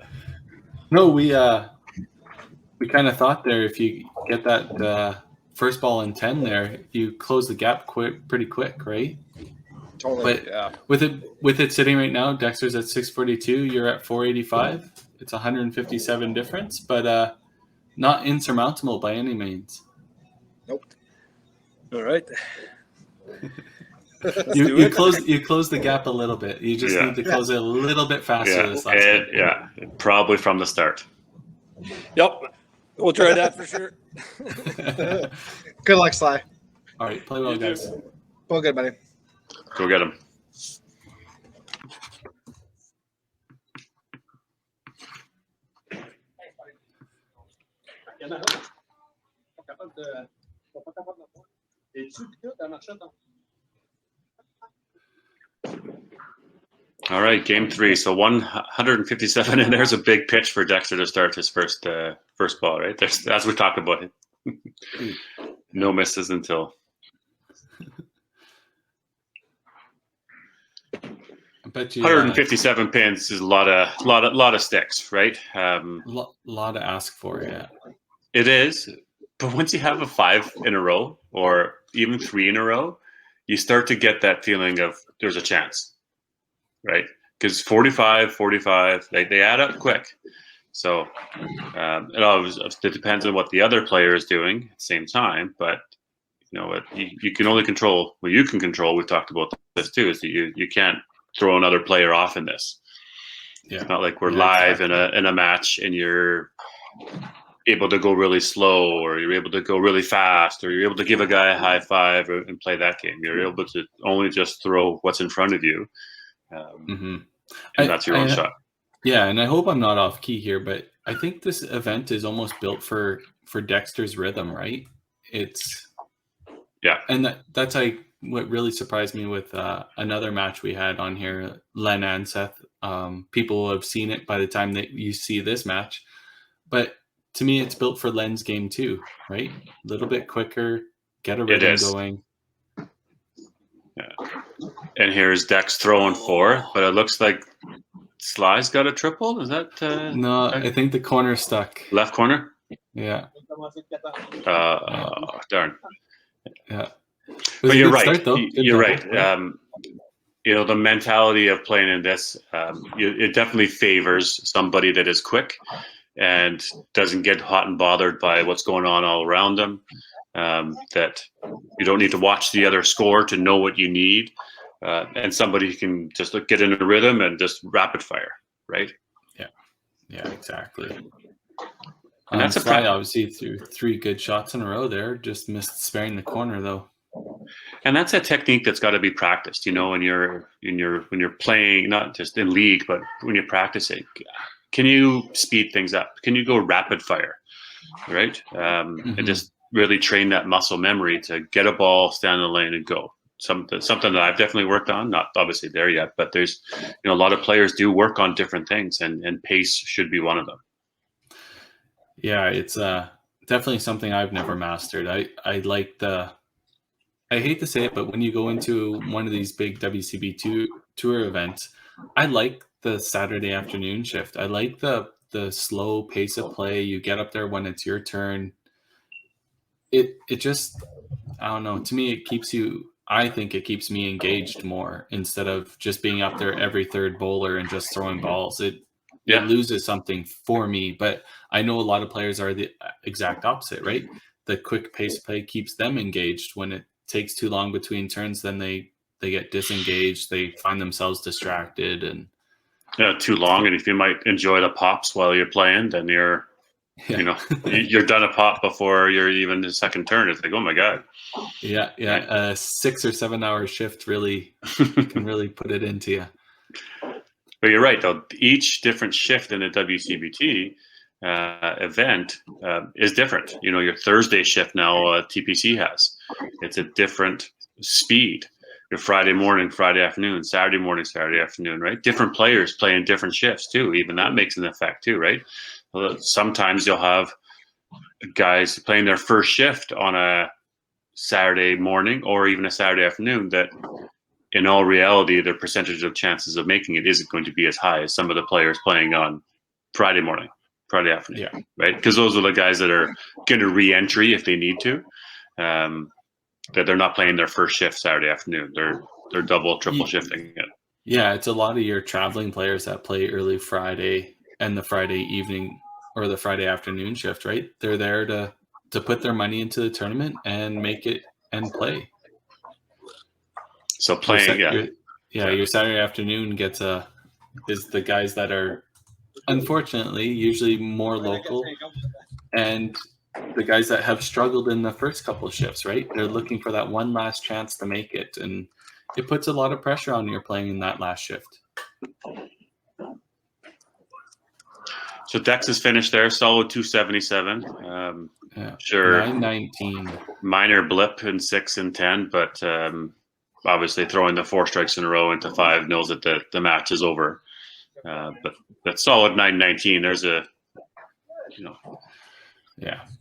No, we kind of thought there, if you get that first ball in 10 there, you close the gap pretty quick, right? Totally. But with it sitting right now, Dexter's at 642, you're at 485. It's 157 difference, but not insurmountable by any means. Nope. All right. You close the gap a little bit. You just need to close it a little bit faster this last time. Probably from the start. Yep. We'll try that for sure. Good luck, Sly. All right, play well, guys. Well, good, buddy. Go get him. All right, game 3. So 157, and there's a big pitch for Dexter to start his first ball, right? As we talked about it. No misses until. I bet you 157 pins is a lot of sticks, right? Lot to ask for, yeah. It is, but once you have a 5 in a row or even 3 in a row, you start to get that feeling of there's a chance, right? Because 45, they add up quick. So it depends on what the other player is doing at the same time, but you can only control what you can control. We've talked about this too, is that you can't throw another player off in this. Yeah. It's not like we're live in a match and you're able to go really slow, or you're able to go really fast, or you're able to give a guy a high five and play that game. You're able to only just throw what's in front of you, and that's your own shot. Yeah, and I hope I'm not off key here, but I think this event is almost built for Dexter's rhythm, right? And that's like what really surprised me with another match we had on here, Len and Seth. People have seen it by the time that you see this match, but to me, it's built for Len's game too, right? A little bit quicker, get a rhythm going. Yeah. And here's Dex throwing 4, but it looks like Sly's got a triple. Is that No, I think the corner's stuck. left corner? Yeah. Darn. Yeah. But you're right. Start, though. You're right. The mentality of playing in this, it definitely favors somebody that is quick and doesn't get hot and bothered by what's going on all around them. That you don't need to watch the other score to know what you need. And somebody can just get in a rhythm and just rapid fire, right? Yeah, exactly. And that's Sly obviously threw 3 good shots in a row there. Just missed sparing the corner though. And that's a technique that's got to be practiced, when you're playing, not just in league, but when you're practicing. Can you speed things up? Can you go rapid fire, right? And just really train that muscle memory to get a ball, stand in the lane, and go. Something that I've definitely worked on. Not obviously there yet, but there's a lot of players do work on different things, and pace should be one of them. Yeah, it's definitely something I've never mastered. I like I hate to say it, but when you go into one of these big WCB tour events, I like the Saturday afternoon shift. I like the slow pace of play. You get up there when it's your turn. It just, I don't know. To me, I think it keeps me engaged more instead of just being up there every third bowler and just throwing balls. It loses something for me, but I know a lot of players are the exact opposite, right? The quick pace play keeps them engaged. When it takes too long between turns, then they get disengaged. They find themselves distracted and too long. And if you might enjoy the pops while you're playing, then you're done a pop before you're even the second turn. It's like, oh my God. Yeah. Right. A 6 or 7 hour shift really can really put it into you. But you're right, though. Each different shift in the WCBT event is different. Your Thursday shift now, TPC has. It's a different speed. Your Friday morning, Friday afternoon, Saturday morning, Saturday afternoon, right? Different players playing different shifts, too. Even that makes an effect, too, right? Sometimes you'll have guys playing their first shift on a Saturday morning or even a Saturday afternoon that in all reality, their percentage of chances of making it isn't going to be as high as some of the players playing on Friday morning, Friday afternoon, right? Because those are the guys that are going to re-entry if they need to. That they're not playing their first shift Saturday afternoon. They're double, triple shifting it. Yeah, it's a lot of your traveling players that play early Friday and the Friday evening or the Friday afternoon shift, right? They're there to put their money into the tournament and make it and play. So playing, your Saturday afternoon is the guys that are unfortunately usually more local and the guys that have struggled in the first couple of shifts, right? They're looking for that one last chance to make it, and it puts a lot of pressure on you playing in that last shift. So Dex is finished there, solid 277. Sure, 919. Minor blip in 6 and 10, but obviously throwing the 4 strikes in a row into 5 knows that the match is over. But that solid 919. There's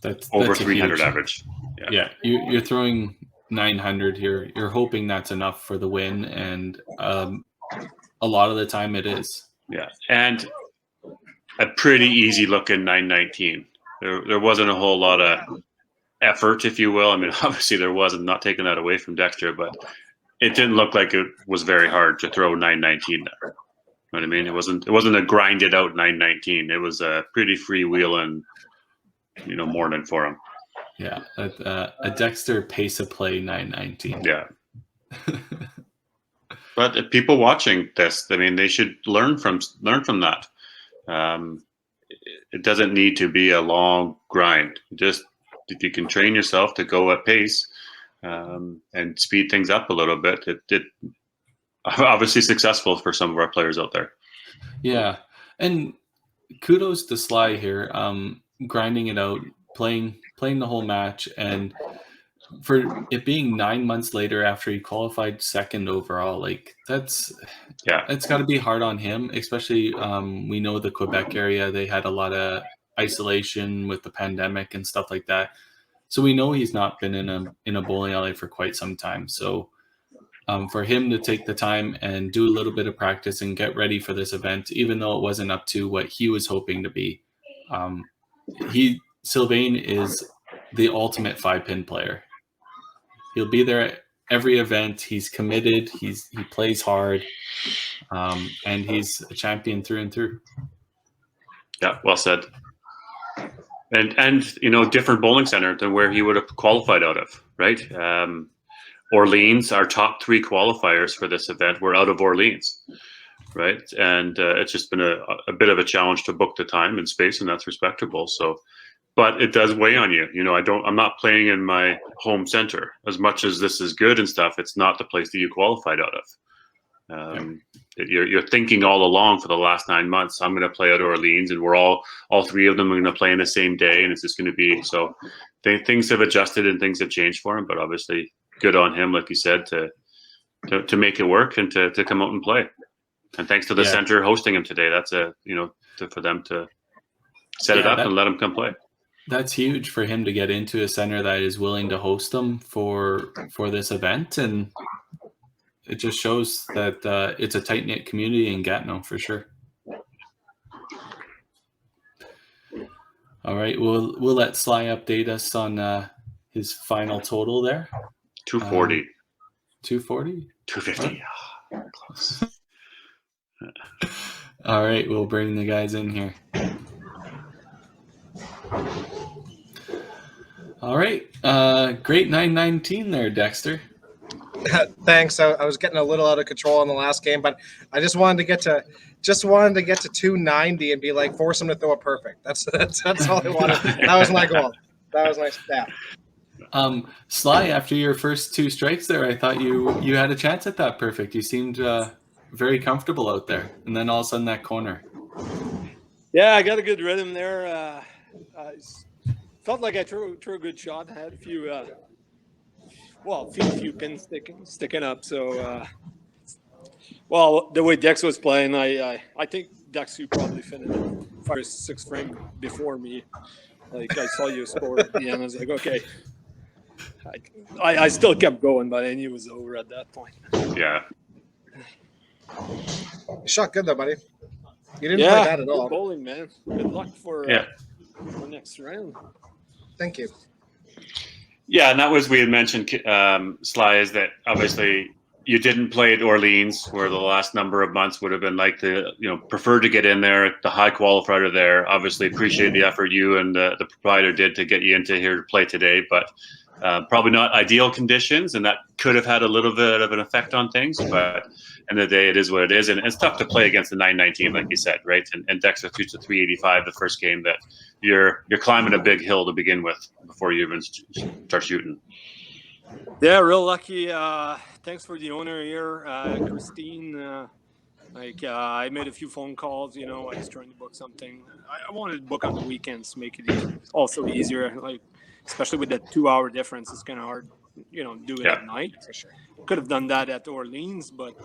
that's over 300 average. Yeah, you're throwing 900. You're hoping that's enough for the win, and a lot of the time it is. Yeah, and a pretty easy looking 919. There wasn't a whole lot of effort, if you will. I mean, obviously there wasn't, not taking that away from Dexter, but it didn't look like it was very hard to throw 919 there. You know what I mean? It wasn't a grinded out 919. It was a pretty freewheeling, morning for him. Yeah, a Dexter pace of play 919. Yeah. But people watching this, I mean, they should learn from that. It doesn't need to be a long grind. Just if you can train yourself to go at pace and speed things up a little bit, it obviously successful for some of our players out there. Yeah, and kudos to Sly here, grinding it out, playing the whole match, and for it being 9 months later after he qualified second overall, like it's got to be hard on him, especially we know the Quebec area, they had a lot of isolation with the pandemic and stuff like that, so we know he's not been in a bowling alley for quite some time. So for him to take the time and do a little bit of practice and get ready for this event, even though it wasn't up to what he was hoping to be. Sylvain is the ultimate 5-pin player. He'll be there at every event. He's committed. He plays hard, and he's a champion through and through. Yeah, well said. And different bowling center than where he would have qualified out of, right? Orleans, our top 3 qualifiers for this event were out of Orleans, right? And it's just been a bit of a challenge to book the time and space, and that's respectable. So, but it does weigh on you. I'm not playing in my home center. As much as this is good and stuff, it's not the place that you qualified out of. You're thinking all along for the last 9 months, I'm going to play out of Orleans, and we're all 3 of them are going to play in the same day, and it's just going to be so. Things have adjusted and things have changed for him, but obviously good on him, like you said, to make it work and to come out and play. And thanks to the center hosting him today. That's for them to set it up and let him come play. That's huge for him to get into a center that is willing to host them for this event, and it just shows that it's a tight-knit community in Gatineau for sure. All right, we'll let Sly update us on his final total there. 240. 240? 250. Oh, close. All right, we'll bring the guys in here. All right, great 919 there, Dexter. Thanks. I was getting a little out of control in the last game, but I just wanted to get to 290 and be like, force him to throw a perfect. That's all I wanted. That was my goal. That was my stat. Sly, after your first 2 strikes there, I thought you had a chance at that perfect. You seemed very comfortable out there, and then all of a sudden that corner. Yeah, I got a good rhythm there. Felt like I threw a good shot. I had a few few pins sticking up. So, the way Dex was playing, I think Dex, you probably finished 5 or 6 frame before me. Like I saw you score at the end. I was like, okay. I still kept going, but I knew it was over at that point. Yeah. You shot good though, buddy. You didn't play bad at all. Bowling, man. Good luck for the next round. Thank you. Yeah, and that was, we had mentioned, Sly, is that obviously you didn't play at Orleans, where the last number of months would have been like preferred to get in there, the high qualifier there. Obviously appreciate the effort you and the proprietor did to get you into here to play today, but probably not ideal conditions, and that could have had a little bit of an effect on things, but end of the day, it is what it is, and it's tough to play against the 919, like you said, right? And Dexter shoots a 385 the first game. That you're climbing a big hill to begin with before you even start shooting. Yeah, real lucky. Thanks for the owner here, Christine. I made a few phone calls. I was trying to book something. I wanted to book on the weekends to make it also easier. Especially with that 2-hour difference, it's kind of hard, do it at night. For sure. Could have done that at Orleans, but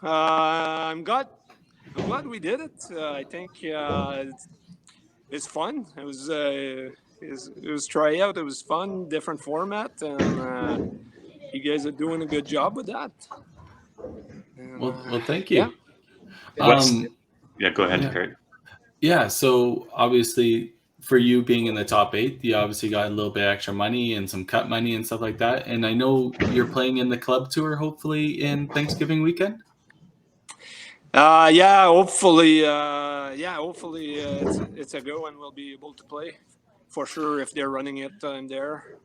I'm glad we did it. I think it's fun. It was tryout. It was fun, different format, and you guys are doing a good job with that. Well, thank you. Yeah. Go ahead, Kurt. Yeah, so obviously, for you being in the top 8, you obviously got a little bit extra money and some cut money and stuff like that. And I know you're playing in the club tour, hopefully in Thanksgiving weekend. Hopefully it's a go and we'll be able to play for sure. If they're running it, I'm there.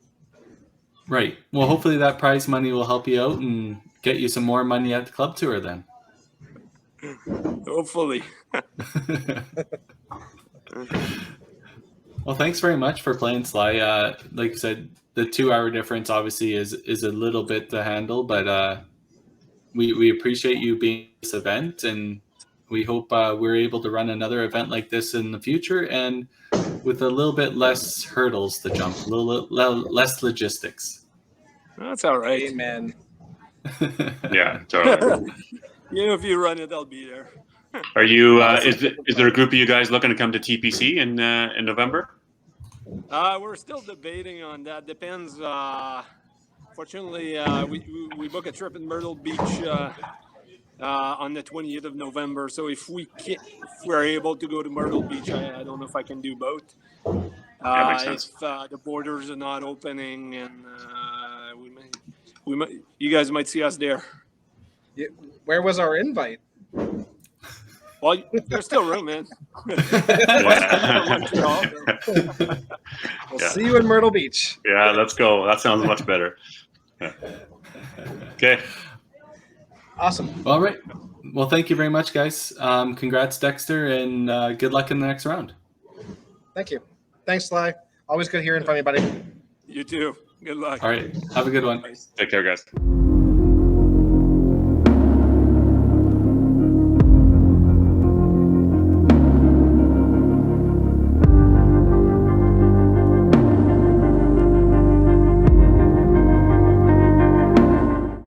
Right. Well, hopefully that prize money will help you out and get you some more money at the club tour then. Hopefully. Well, thanks very much for playing, Sly. Like I said, the 2-hour difference obviously is a little bit to handle, but we appreciate you being at this event, and we hope we're able to run another event like this in the future and with a little bit less hurdles to jump, a little less logistics. That's all right. Amen. Yeah, totally. If you run it, I'll be there. Are you? Is there a group of you guys looking to come to TPC in November? We're still debating on that. Depends. Fortunately, we book a trip in Myrtle Beach on the 20th of November. So if we're able to go to Myrtle Beach, I don't know if I can do both. That makes sense. If the borders are not opening, and you guys might see us there. Yeah, where was our invite? Well, there's still room, man. We'll Yeah. see you in Myrtle Beach. Yeah, let's go. That sounds much better. Yeah. Okay. Awesome. All right. Well, thank you very much, guys. Congrats, Dexter, and good luck in the next round. Thank you. Thanks, Sly. Always good hearing from you, buddy. You too. Good luck. All right. Have a good one. Take care, guys.